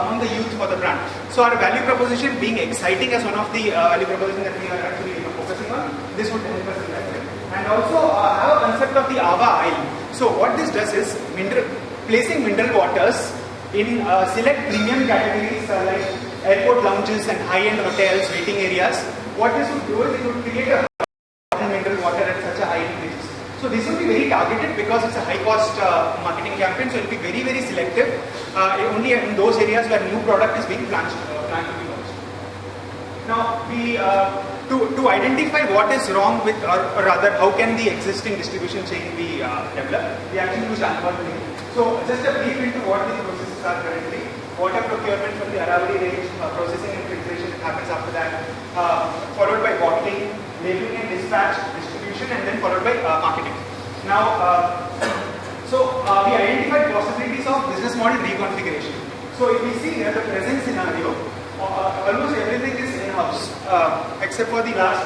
among the youth for the brand. So our value proposition being exciting as one of the value propositions that we are actually focusing on, this would help us in that way. And also have a concept of the AVA aisle. So what this does is placing mineral waters in select premium categories like airport lounges and high-end hotels, waiting areas. What this would do is it would create a mineral water at such a high basis. So this will be very targeted because it's a high-cost marketing campaign. So it will be very, very selective. Only in those areas where new product is being planned to be launched. Now, to identify what is wrong with, or rather, how can the existing distribution chain be developed? We actually use algorithm. So just a brief into what the processes are currently. Water procurement from the Aravali range, processing and filtration happens after that, followed by bottling, labeling and dispatch, distribution, and then followed by marketing. Now, we identified possibilities of business model reconfiguration. So if we see here the present scenario, almost everything is in-house, except for the last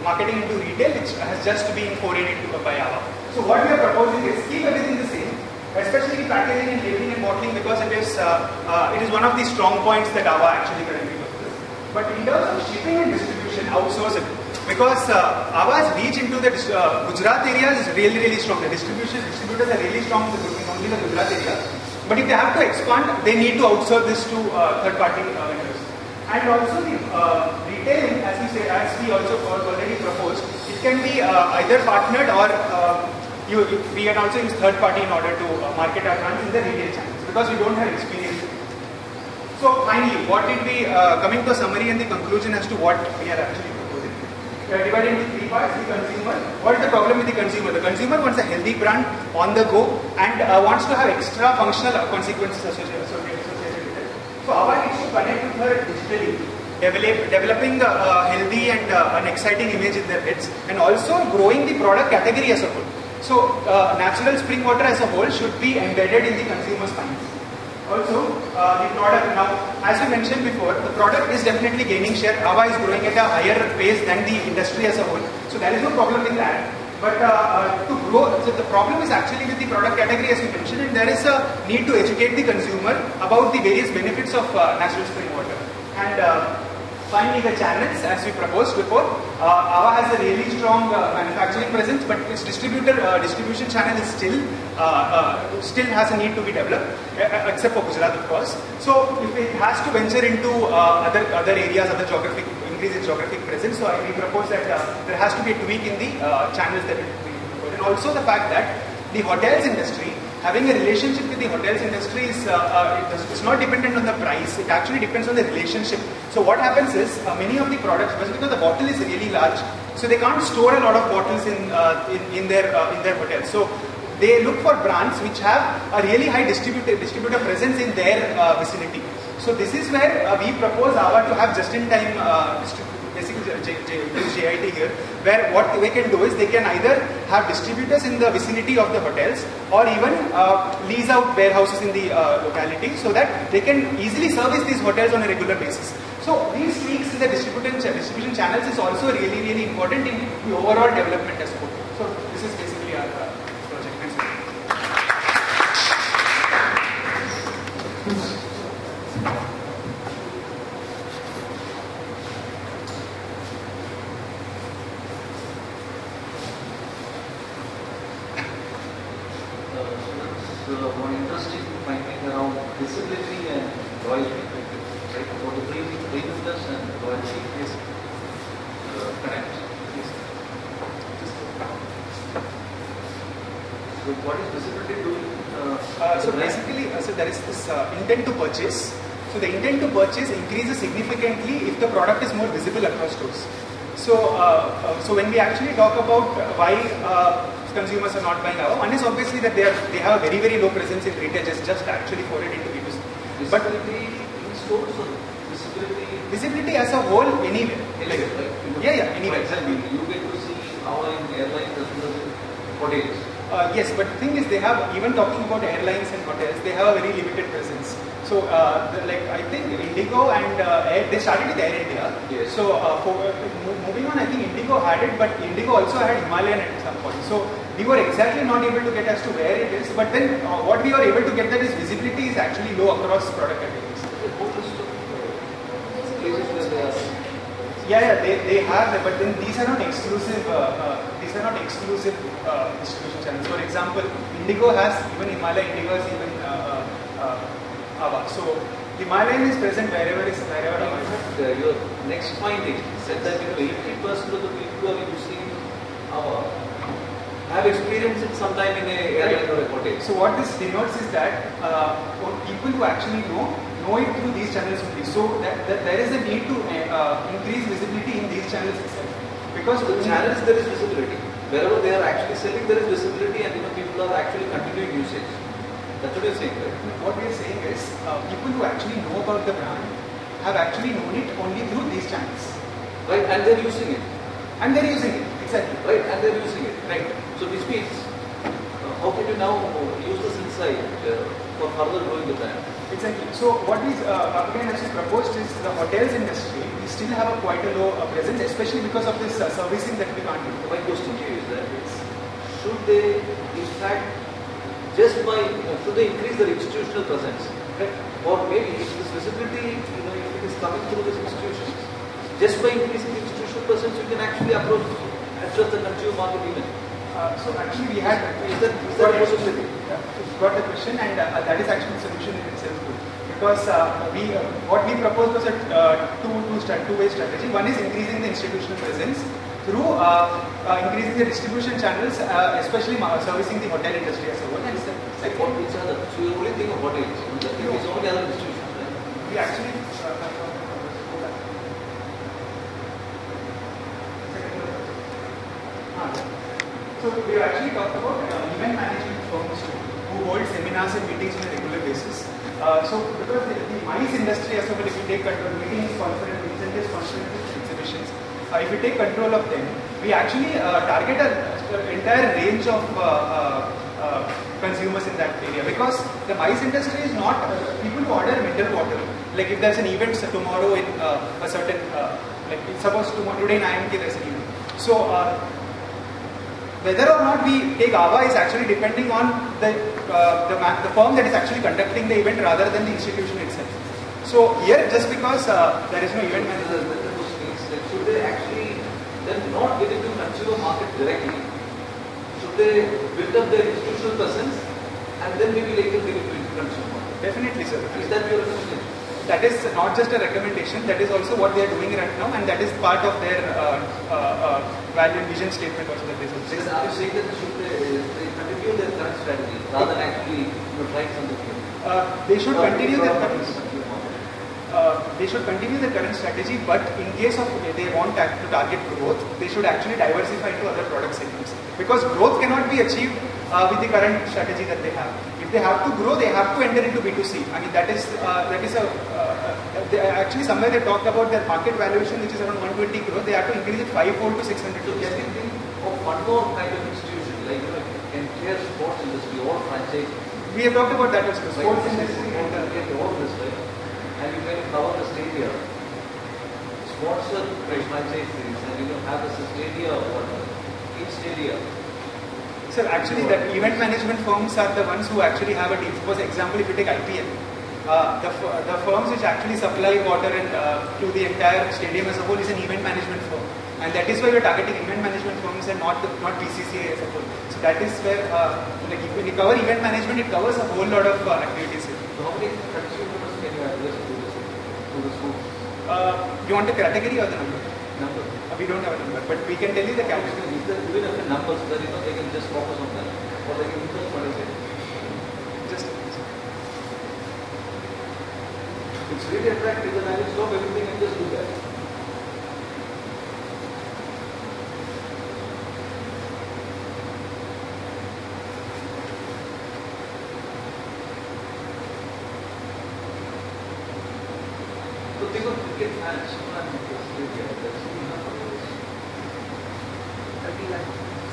marketing into retail, which has just been forayed into by Ava. So what we are proposing is keep everything the same, especially packaging and labeling and bottling, because it is one of the strong points that Ava actually currently does. But in terms of shipping and distribution, outsource it, because Ava's reach into the Gujarat area is really, really strong. The distributors are really strong in only the Gujarat area. But if they have to expand, they need to outsource this to third-party vendors. And also the retailing, as we also already proposed, it can be either partnered or we can also use third party in order to market our brands in the retail channels, because we don't have experience. So finally, what did we, coming to a summary and the conclusion as to what we are actually proposing. We are divided into three parts. The consumer. What is the problem with the consumer? The consumer wants a healthy brand on the go and wants to have extra functional consequences associated with it. So our needs to connect with her digitally, developing a healthy and an exciting image in their heads, and also growing the product category as a whole. So, natural spring water as a whole should be embedded in the consumer's minds. Also, the product now, as we mentioned before, the product is definitely gaining share. Ava is growing at a higher pace than the industry as a whole. So, there is no problem with that. But to grow, so the problem is actually with the product category, as we mentioned, and there is a need to educate the consumer about the various benefits of natural spring water. And finally, the channels, as we proposed before, Ava has a really strong manufacturing presence, but its distribution channel is still has a need to be developed, except for Gujarat, of course. So, if it has to venture into other areas, increase its geographic presence, so we propose that there has to be a tweak in the channels that we propose, and also the fact that the hotels industry, having a relationship with the hotels industry is it's not dependent on the price. It actually depends on the relationship. So what happens is many of the products, because the bottle is really large, so they can't store a lot of bottles in their hotels. So they look for brands which have a really high distributor presence in their vicinity. So this is where we propose Ava to have just-in-time basically JIT here, where what they can do is they can either have distributors in the vicinity of the hotels or even lease out warehouses in the locality, so that they can easily service these hotels on a regular basis. So these tweaks in the distribution channels is also really, really important in the overall development as well. So this is basically our project. More interesting finding around visibility and loyalty, right? For the premiumness and loyalty is connect. So what is visibility doing? So basically, there is this intent to purchase. So the intent to purchase increases significantly if the product is more visible across stores. So when we actually talk about why consumers are not buying our, one is obviously that they have a very low presence in retail, just actually for it into B2C. But Visibility in stores or visibility as a whole, anywhere. Like, right? Anywhere. Exactly. You get to see our airlines as well as hotels. Yes, but the thing is, they have, even talking about airlines and hotels, they have a very limited presence. So, like I think Indigo and they started with Air India. Yes. So, moving on, I think Indigo had it, but Indigo also had Himalayan at some point. So, we were exactly not able to get as to where it is. But then, what we were able to get that is visibility is actually low across product categories. Yeah, they have that, but then these are not exclusive. These are not exclusive distribution channels. For example, Indigo has even Himalaya, Indigo has even Ava. So Himalayan is present wherever. Your next finding said that 80% of the people who are using Ava have experienced it sometime in a airline or a hotel. So what this denotes is that people who actually know it through these channels only. So that there is a need to increase visibility in these channels itself. Because the channels there is visibility. Wherever they are actually selling, there is visibility, and people are actually continuing usage. That's what you're saying, right? What we are saying is people who actually know about the brand have actually known it only through these channels. Right, and they're using it. Exactly. Right, and they're using it. Right. So which means, how can you now use this insight for further growing the brand? Exactly. So what we again actually proposed is the hotels industry, we still have a quite a low presence, especially because of this servicing that we can't do. My question to you is that should they, in fact, should they increase their institutional presence? Right? Or maybe if this visibility, if it is coming through these institutions, just by increasing the institutional presence, you can actually address the consumer market even. So actually we had is that a possibility? Got the question, and that is actually the solution in itself too. Because what we proposed was a two-way strategy. One is increasing the institutional presence through increasing the distribution channels, especially servicing the hotel industry as a whole. And second, which are so you only think of hotels. It's only other distribution. Right? We actually. So we actually talked about event management firms who hold seminars and meetings on a regular basis. So because the MICE industry as well, if we take control, meetings, conferences, incentives, conferences, exhibitions, if we take control of them, we actually target an entire range of consumers in that area, because the MICE industry is not people who order mineral water. Like if there's an event tomorrow in a certain, like suppose today in IMK there's an event. So whether or not we take AVA is actually depending on the firm that is actually conducting the event rather than the institution itself. So here, just because there is no event manager, the question is that should they actually then not get into consumer market directly? Should they build up their institutional presence and then maybe later get into consumer market? Definitely, sir. Is that your recommendation? That is not just a recommendation, that is also what they are doing right now, and that is part of their value and vision statement also that they say. Are you saying that should they continue their current strategy rather than actually trying something new? They should continue their current strategy, but in case of they want to target growth, they should actually diversify into other product segments, because growth cannot be achieved with the current strategy that they have. If they have to grow, they have to enter into B2C. I mean, actually somewhere they talked about their market valuation, which is around 120 crores. They have to increase it 5-fold to 600 crores. Can you think of one more kind of institution, like entire sports industry or franchise? We have talked about that also. Sports industry and get all this, right? And you can cover the stadia, sponsor franchises, and have the stadia or each stadia. Sir, actually, that event management firms are the ones who actually have a deal. For example, if you take IPL, the firms which actually supply water and to the entire stadium as a whole is an event management firm, and that is why we are targeting event management firms and not BCCI as a whole. So that is where when you cover event management, it covers a whole lot of activities. So how many consumers can you address to this group? You want the category or the number? Number. We don't have a number, but we can tell you the category. Even if the numbers, then they can just focus on that, or they can just what is it? Just. It's really attractive, then I will stop everything and just do that. the thing of cricket match,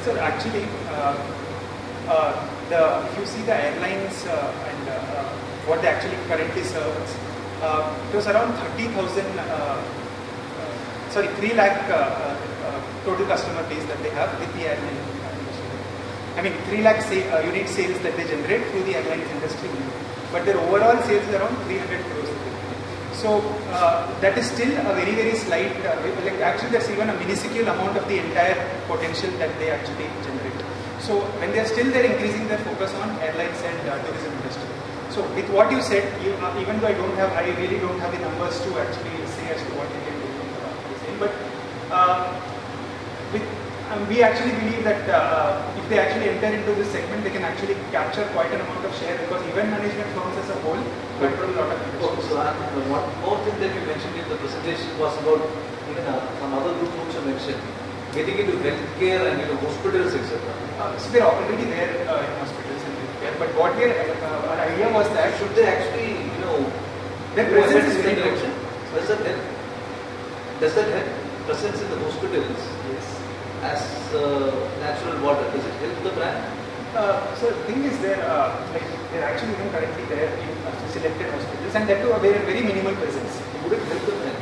So actually, if you see the airlines and what they actually currently serve, it was around 3 lakh total customer base that they have with the airline industry. I mean, 3 lakh unit sales that they generate through the airlines industry, but their overall sales is around 300 crores. So that is still a very, very slight, actually there's even a minuscule amount of the entire potential that they actually generate. So when they're increasing their focus on airlines and tourism industry. So with what you said, even though I really don't have the numbers to actually say as to what they can do, but we actually believe that if they actually enter into this segment, they can actually capture quite an amount of share, because event management firms as a whole control a lot of industry. So one more thing that you mentioned in the presentation was about even some other groups also mentioned getting into healthcare and hospitals, etc. So they're already there in hospitals and healthcare. But what our idea was that should they actually their presence is very good. Does that help presence in the hospitals? Yes. As natural water, does it help the brand? So the thing is, they're actually even currently there in selected hospitals, and that too a very, very minimal presence. Would it help the brand?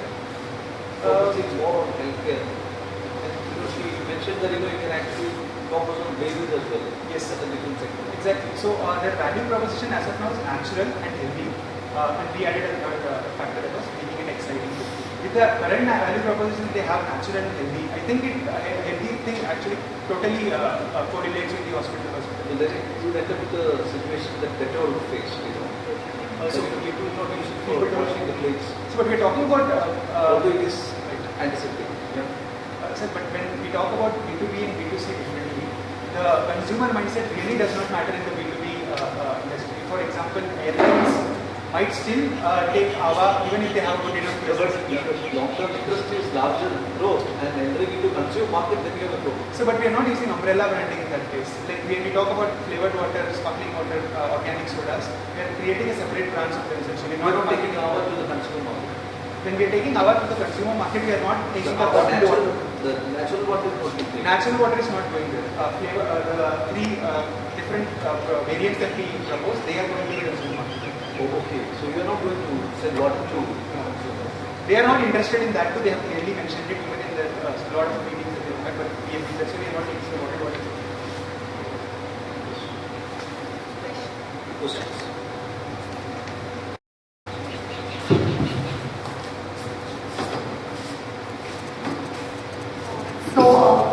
Focusing more on healthcare. And she mentioned that you can actually focus on babies as well. Yes, as a different sector. Exactly. So their value proposition as of now is natural and healthy, and we added a third factor that was making it exciting. With the current value proposition they have, natural and healthy, I think healthy thing actually totally correlates with the hospital. So then you end up with the situation that petrol faced, So people not using for washing the plates. So but we're talking about although it is antiseptic. Sir, but when we talk about B2B and B2C differently, the consumer mindset really does not matter in the B2B industry. For example, airlines might still take AVA even if they have good enough presence. Long-term interest is larger growth and entering into consumer market, then you have a growth. So, but we are not using umbrella branding in that case. Like when we talk about flavored water, sparkling water, organic sodas, we are creating a separate branch of them essentially. We are not taking AVA to the consumer market. When we are taking AVA to the consumer market, we are not taking the natural water is not going. Natural water is not going there. The 3 different variants that we propose, they are going to the consumer market. Oh, okay. So you are not going to sell water to consumers. They are not interested in that too. They have clearly mentioned it even in the lot of meetings that they have had, but that's why we are not taking the water. Questions? So,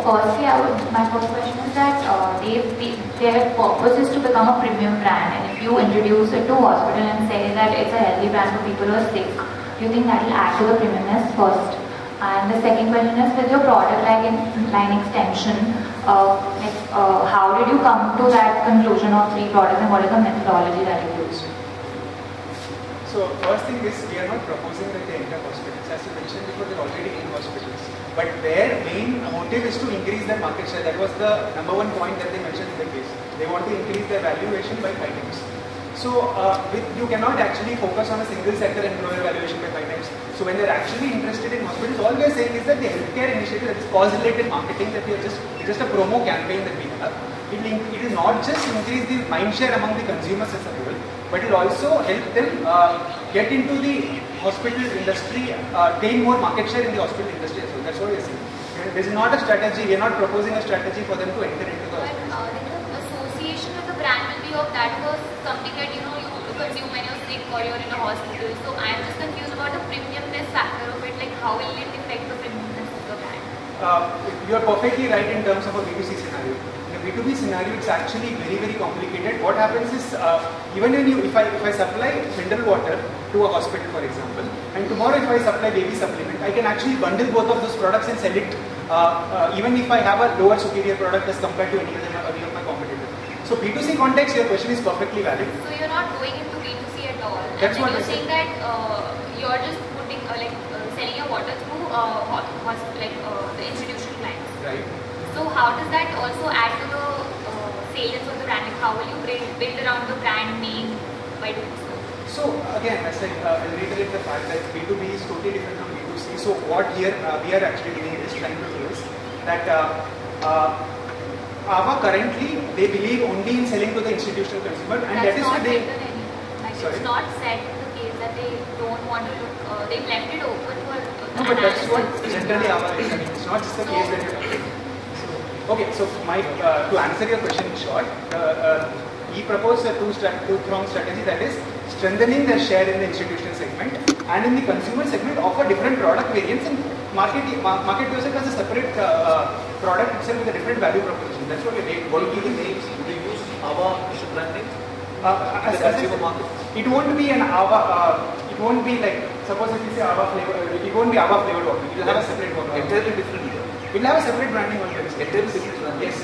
firstly, my first question is that their purpose is to become a premium brand, and if you introduce it to hospital and say that it's a healthy brand for people who are sick, do you think that will add to the premiumness first? And the second question is, with your product line extension, how did you come to that conclusion of 3 products, and what is the methodology that you used? So first thing is, we are not proposing that they enter hospitals. As you mentioned before, they're already in hospitals. But their main motive is to increase their market share. That was the number one point that they mentioned in the case. They want to increase their valuation by 5 times. So you cannot actually focus on a single sector and grow your valuation by 5 times. So when they're actually interested in hospitals, all we are saying is that the healthcare initiative, that is cause-related marketing, that we are it's just a promo campaign that we have. It will not just increase the mind share among the consumers as a whole, but it will also help them get into the hospital industry, gain more market share in the hospital industry as well. That's what we are saying. This is not a strategy. We are not proposing a strategy for them to enter into the hospital. The association with the brand will be of that was something that you consume when you're sick or you're in a hospital. So I'm just confused about the premiumness factor of it. Like how will it affect the premiumness of the brand? You are perfectly right in terms of a B2C scenario. In a B2B scenario, it's actually very, very complicated. What happens is, even when if I supply mineral water to a hospital, for example, and tomorrow if I supply baby supplement, I can actually bundle both of those products and sell it, even if I have a lower superior product as compared to any of my competitors. So B2C context, your question is perfectly valid. So you're not going into B2C at all. That's and what you're I saying that you're just putting selling your water through the institutional clients. Right. So how does that also add to the salience of the brand? Like how will you build around the brand name by doing so? So again, as I reiterate the fact that B2B is totally different from B2C. So what here we are actually doing is trying to do is that AVA currently they believe only in selling to the institutional consumer, and that is why they. It's not said in the case that they don't want to look. They've left it open for. No, but that's what generally AVA is. I mean, it's not just the case that you're talking. Okay, so my to answer your question in short, he proposed a two-pronged strategy, that is strengthening their share in the institutional segment and in the consumer segment offer different product variants and market yourself as a separate product itself with a different value proposition. That's what we're doing. What do you think? Do you use AVA branding? As the consumer market. It won't be an AVA. It won't be like, suppose if you say AVA flavor, it won't be AVA flavored water. It will have a separate water. Entirely different. It will have a separate branding altogether. Entirely different branding. Yes.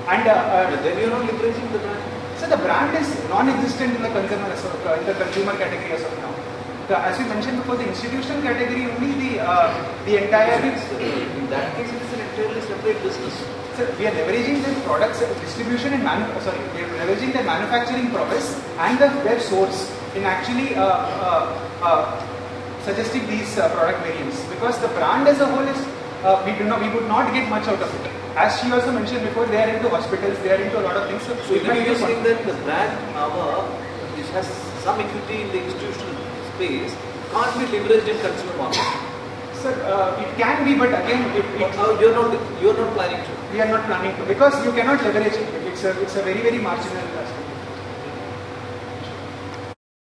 And then you're not leveraging the brand. So the brand is non-existent in the consumer category as of now. As we mentioned before, the institutional category only the entire. In that case, it is an entirely separate business. So we are leveraging their products distribution and we are leveraging their manufacturing prowess and their source in actually suggesting these product variants, because the brand as a whole is we would not get much out of it. As she also mentioned before, they are into hospitals, they are into a lot of things. So you are saying that the brand AVA, which has some equity in the institutional space, can't be leveraged in consumer market. Sir, it can be, but again, you're not planning to. We are not planning to, because you cannot leverage it. It's a very, very marginal aspect.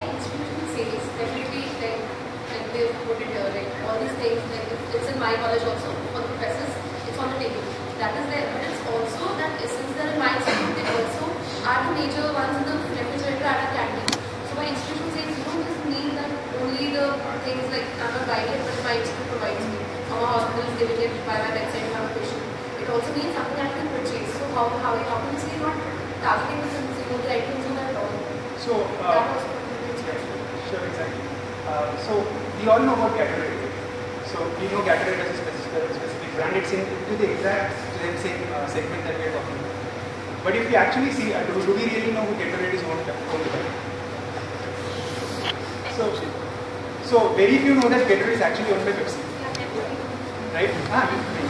Institutional sales, definitely, like they've put it here, like all these things, like it's in my college also, for the professors, it's on the table. That is there, but it's also that since they're in my institute, they also are the major ones in the refrigerator at a canteen. So by institutional sales, you don't just need that only the things like I'm not buying it, but my institute provides me. Our hospital is giving it by my bedside if I'm a patient. It also means something I can purchase. So how can you say not targeting the consumer, the right consumer at all? So that also sure, exactly. So we all know about Gatorade. So we know Gatorade as a specific brand. It's into the exact same segment that we are talking about. But if we actually see, do we really know who Gatorade is owned by? So very few know that Gatorade is actually owned by Pepsi. Right?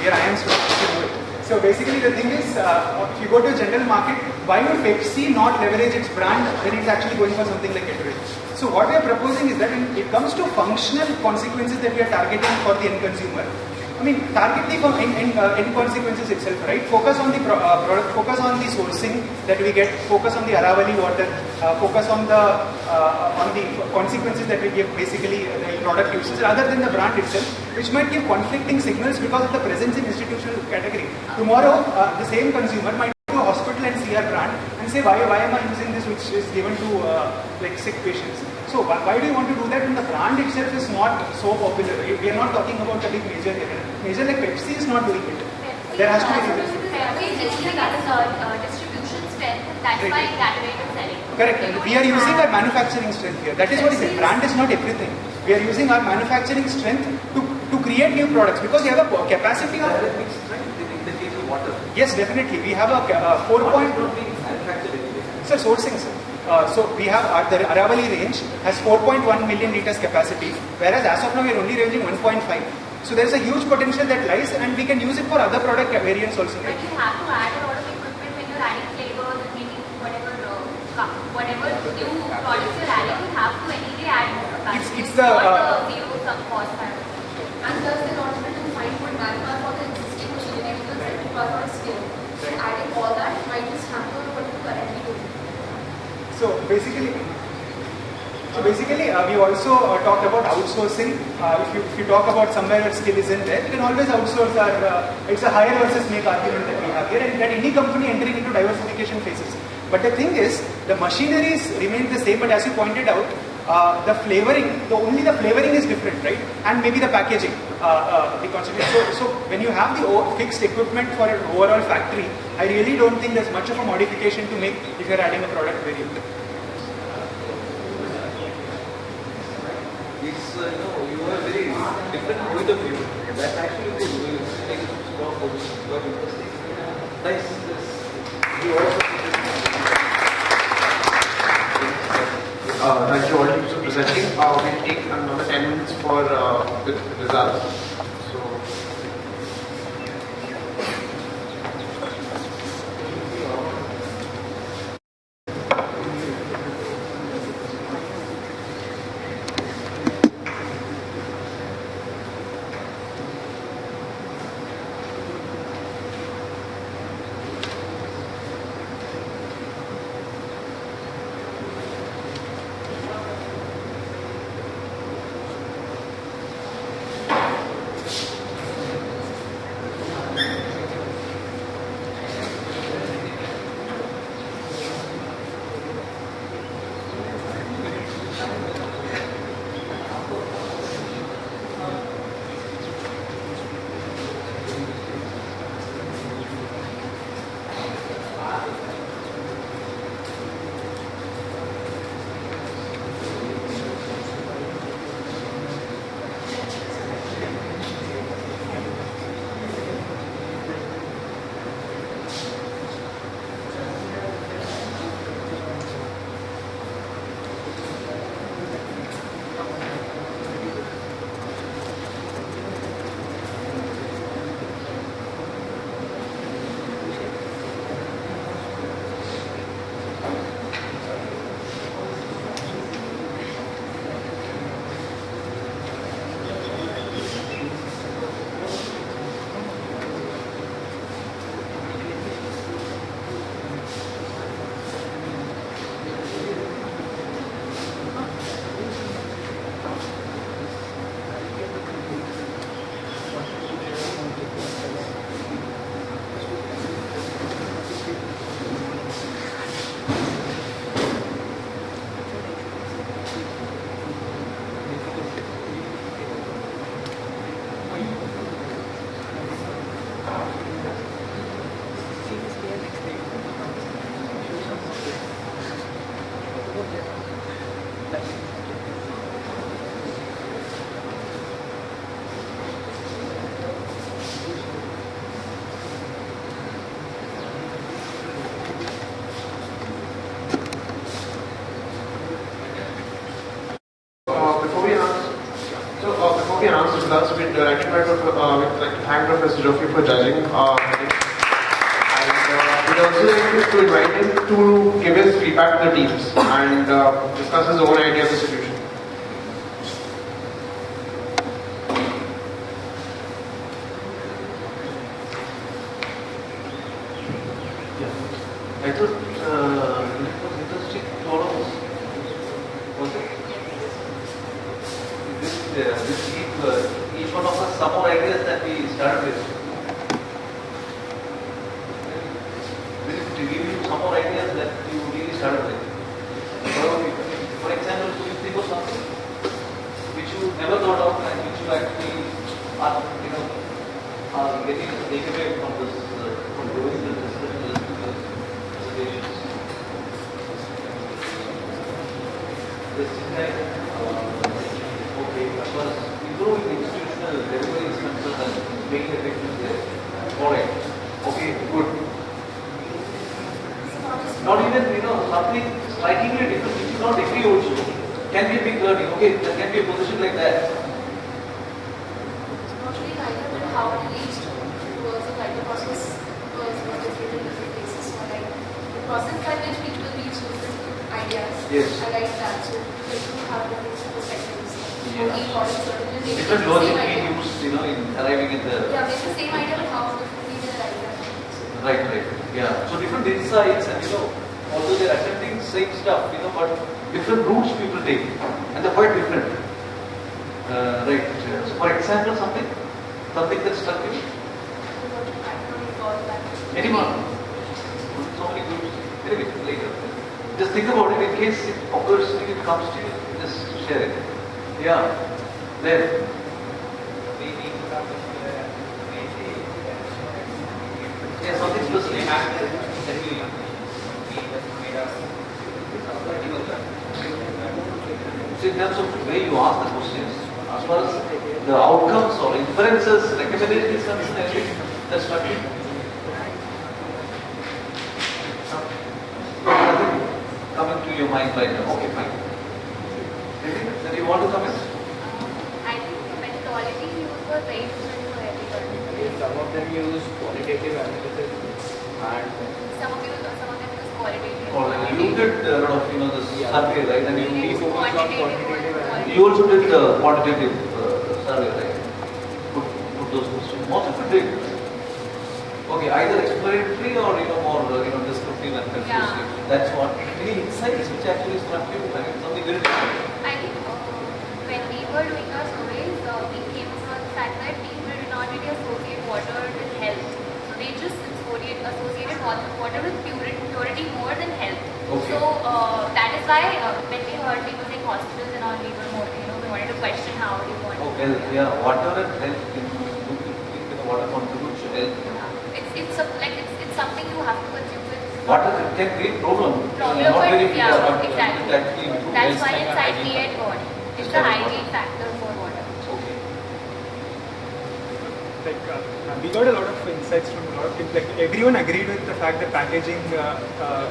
Here I am supposed. So basically the thing is, if you go to a general market, why would Pepsi not leverage its brand when it's actually going for something like Gatorade? So what we are proposing is that when it comes to functional consequences that we are targeting for the end consumer, I mean, target the end consequences itself, right? Focus on the product, focus on the sourcing that we get, focus on the Aravali water, focus on the consequences that we give, basically the product uses, rather than the brand itself, which might give conflicting signals because of the presence in institutional category. Tomorrow, the same consumer might go to a hospital and see our brand and say, why am I using this which is given to like sick patients? So why do you want to do that when the brand itself is not so popular? We are not talking about a big major like Pepsi is not doing it. There has to be a distribution strength, that's why Gatorade is selling. Correct. We are using our manufacturing strength here. That is what he said. Brand is not everything. We are using our manufacturing strength to create new products, because we have a capacity of. In the case of water. Yes, definitely. We have a 4 point. Sir, sourcing, sir. So we have the Aravali range has 4.1 million liters capacity, whereas as of now we are only ranging 1.5. So there is a huge potential that lies, and we can use it for other product variants also. But you have to add a lot of equipment when you're adding flavors and making whatever new products you're adding. You have to anyway add more capacity. It's the zero sum cost. And thus they not able to find good manpower for the existing machinery because the manpower are still. So adding all that might just hamper what you currently do. So basically, we also talked about outsourcing. If you talk about somewhere where skill isn't there, we can always outsource it's a hire versus make argument that we have here, and that any company entering into diversification phases. But the thing is, the machineries remain the same, but as you pointed out, the flavoring is different, right? And maybe the packaging, the constitution. So when you have the fixed equipment for an overall factory, I really don't think there's much of a modification to make if you're adding a product variant. It's you have a very different point of view. That's actually good. You will take a strong position. Quite interesting. Nice. You also. thank you all teams for presenting. We'll take another 10 minutes for the results. So. Before we announce the results, we'd like to thank Professor Joffrey for judging. We'd also like to invite him to give his feedback to the teams and discuss his own idea of the solution. I thought it was interesting to all of us. Was it? This each one of us some more ideas that we started with. To give you some more ideas that you really started with. For example, could you think of something which you never thought of and which you actually are, getting a takeaway from this, from doing the presentations? This is like, okay, of course, improving institutional delivery is concerned and making a difference there. Alright, okay, good. Not even, something strikingly different, which is not agree also. Can be a big learning, okay, there can be a position like that. Not really either, but how it reached towards the writing process was different in different places. So like the process by which people reach different ideas. Yes. I like that. So people have different perspectives. Yeah. Each audience certainly they Different the logic same being idea. used, in arriving at the... Yeah, it's the same idea, but how differently they arrive at it. Right. Yeah. So different insights and, although they're attempting same stuff, but different routes people take. And they're quite different. Right. So for example, something that struck you? Anyone? So many groups. Anyway, later. Just think about it in case it occurs, if it comes to you, just share it. Yeah. Then. Yeah, something specific. So in terms of the way you ask the questions, as far as the outcomes or inferences, recommendation is concerned, anything that's struck you? Nothing coming to your mind right now. Okay, fine. want to comment? I think the methodology used was very different for everyone. Some of them use qualitative analysis and Some of them use qualitative. Or you did a lot of this survey, right? And we you focus on quantitative analysis. you also did quantitative survey, right? Put those questions. Most of it did. Okay, either exploratory or more descriptive and conclusive. Yeah. That's what. Any insights which actually struck you? I mean, something very different. I think when we were doing our surveys, we came across the fact that people do not really associate water with health. So they just associated water with purity more than health. Okay. So that is why when we heard people saying hospitals and all, we were more, we wanted to question how they want. Okay, yeah, water and health in water contributes to health. It's something you have to consume with. Water can create problem. Problem, Not but very yeah, but exactly. it actually improves That's health. why inside we had gone. It's a hygiene factor for water. Okay. We got a lot of insights from a lot of people. Like everyone agreed with the fact that packaging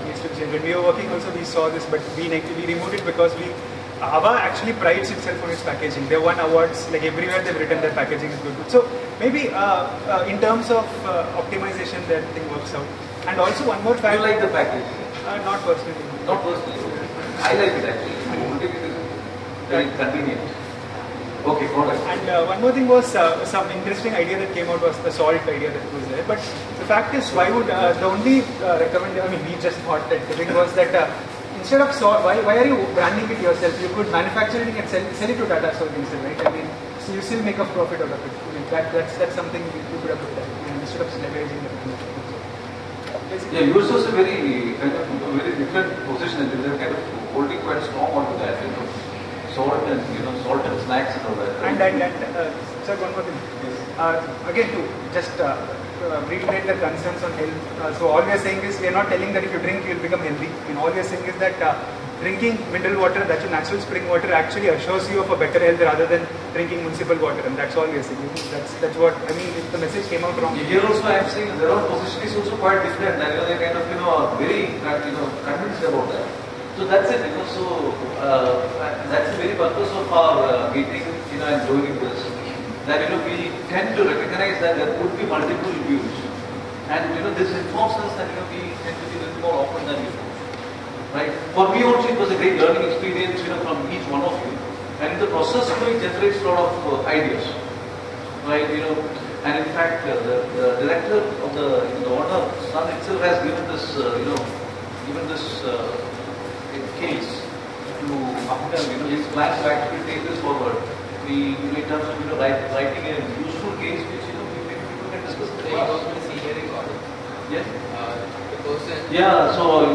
needs to change. When we were working also we saw this, but we removed it because Ava actually prides itself on its packaging. They won awards, like everywhere they've written their packaging is good. So maybe in terms of optimization that thing works out. And also one more fact. You like the package? Not personally. Not personally. I like it actually. I think it is very convenient. Okay, go ahead. And one more thing was some interesting idea that came out was the salt idea that was there. But the fact is, why would the only we just thought that the thing was that instead of salt, why are you branding it yourself? You could manufacture it and sell it to Tata Steel instead, right? I mean, so you still make a profit out of it. I mean, that's something you could have looked at instead of leveraging the Yeah, yours was a very very different position. They're kind of holding quite strong onto that. Salt and snacks and all that. And sir, one more thing. Again, to just reiterate the concerns on health. So all we are saying is we are not telling that if you drink you will become healthy. And all we are saying is that drinking mineral water, that's your natural spring water, actually assures you of a better health rather than drinking municipal water. And that's all we are saying. That's what I mean. If the message came out wrong. Here also I am saying their own position is also quite different. And they kind of are very convinced about that. So that's it. So that's the very purpose of our meeting, and doing this. That we tend to recognize that there could be multiple views, and this informs us that we tend to be a little more open than before. Right? For me also it was a great learning experience, from each one of you, and in the process, it generates a lot of ideas. Right? And in fact, the director of the owner son itself has given this, case to Ahmed, his plans to actually take this forward. In terms of writing a useful case, which people can discuss. So he was my senior in college. Yes. The person. Yeah. So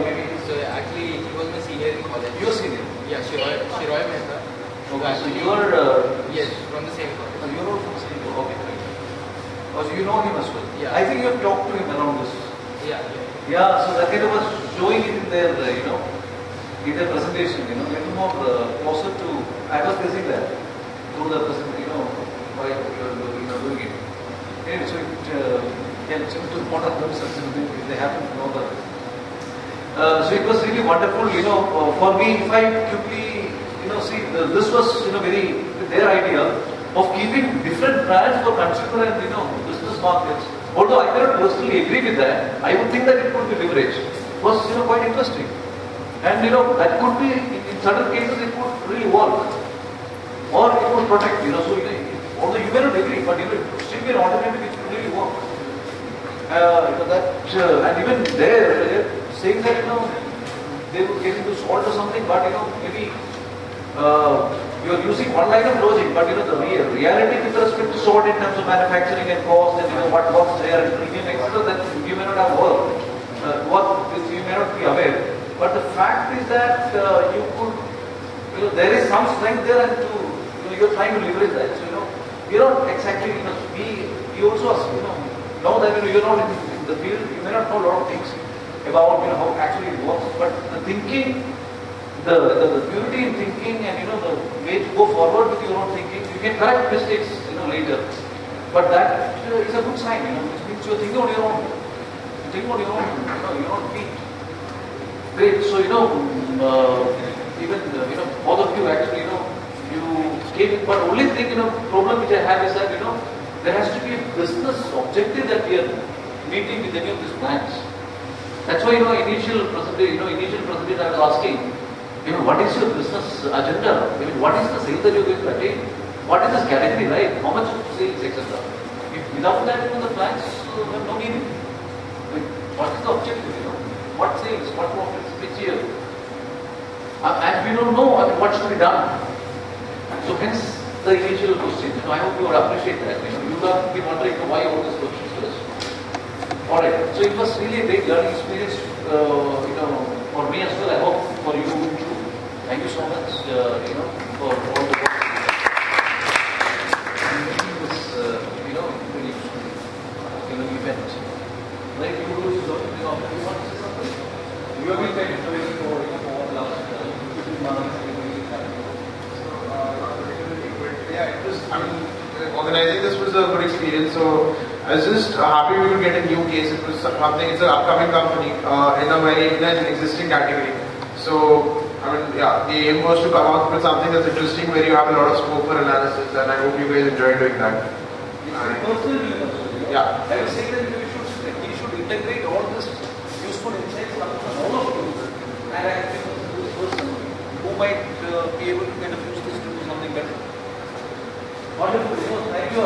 actually, he was my senior in college. You are senior. Yeah, Shiroy Mehta. Okay. So you are. Yes, from the same college. You are from the same college. Okay. Fine. Oh, so you know him as well. Yeah. I think you have talked to him around this. Yeah. Yeah. So that kind of was showing it in their in their presentation, a little more closer to, I was guessing that, through the presentation, why you are doing it. Anyway, so it helps him to model themselves if they happen to know that. So it was really wonderful, for me, if I quickly, see, this was, very, their idea of keeping different brands for consumer and, business markets. Although I cannot personally agree with that, I would think that it could be leveraged. It was, quite interesting. And that could be, in certain cases, it could really work. Or it would protect, so although you may not agree, but it would still be an alternative which would really work. And even they're saying that, they would get into salt or something, but maybe you're using one line of logic, but the reality with respect to salt in terms of manufacturing and cost and what works there and premium, etc., that you may not have worked. You may not be aware. But the fact is that you could, there is some strength there, and you're trying to leverage that. So you're not exactly, we also know that you're not in the field. You may not know a lot of things about how actually it works. But the thinking, the purity in thinking, and the way to go forward with your own thinking, you can correct mistakes later. But that is a good sign. Which means you're thinking on your own. You're thinking on your own feet. Great. So, even, both of you actually, you came in. But only thing, problem which I have is that, there has to be a business objective that we are meeting with any of these plans. That's why, initial presentation I was asking, what is your business agenda? What is the sale that you're going to attain? What is this category, right? How much sales, etc. Without that, the plans have no meaning. What is the objective, What sales, what profits, which year? And we don't know, what should be done. So hence the initial question. I hope you would appreciate that. You have been wondering why all these questions first. Alright, so it was really a great learning experience, for me as well. I hope for you too. Thank you so much, for all the work. Making this, really useful, event. Like you do, you want to say something? You have been very interesting for the last 15 months. Yeah, organizing this was a good experience. So I was just happy we could get a new case. It was something. It's an upcoming company in an existing category. So the aim was to come out with something that's interesting, where you have a lot of scope for analysis, and I hope you guys enjoy doing that. Yeah. I was saying that we should integrate all this useful insights from all of you, and I think this person who might be able to kind of use this to do something better. Wonderful. Thank you,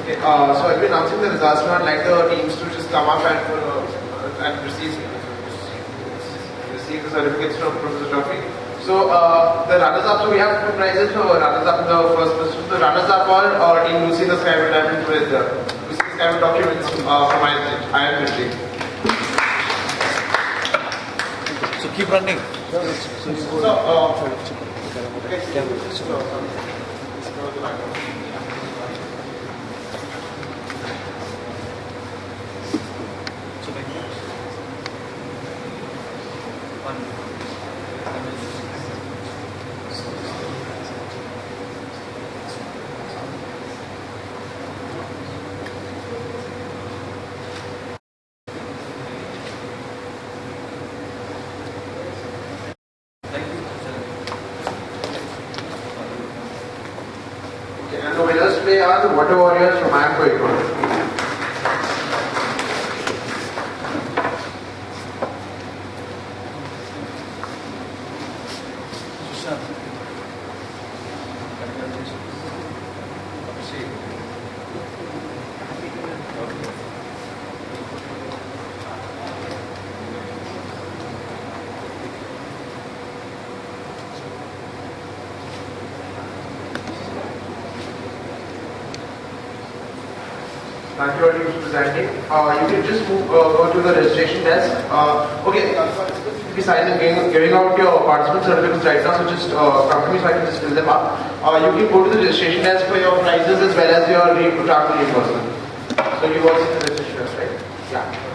Okay. So I'll be announcing the results now. I'd like the teams to just come up and receive the certificates from Professor Joffrey. So the runners-up, so we have two prizes for runners-up in the first position. The runners-up are Team Lucy in the Skyward Diamond with Lucy in the Skyward documents from I am Vijay. So keep running. And the winners today are the Water Warriors from Backwaters. Thank you all for presenting. You can just go to the registration desk. Okay, be signing, giving out your participant certificates right now, so just come to me so I can just fill them up. You can go to the registration desk for your prizes as well as your travel reimbursement. So you all see the registration desk, right? Yeah.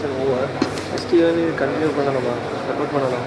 Session over next year continue பண்ணணுமா record பண்ணலாம்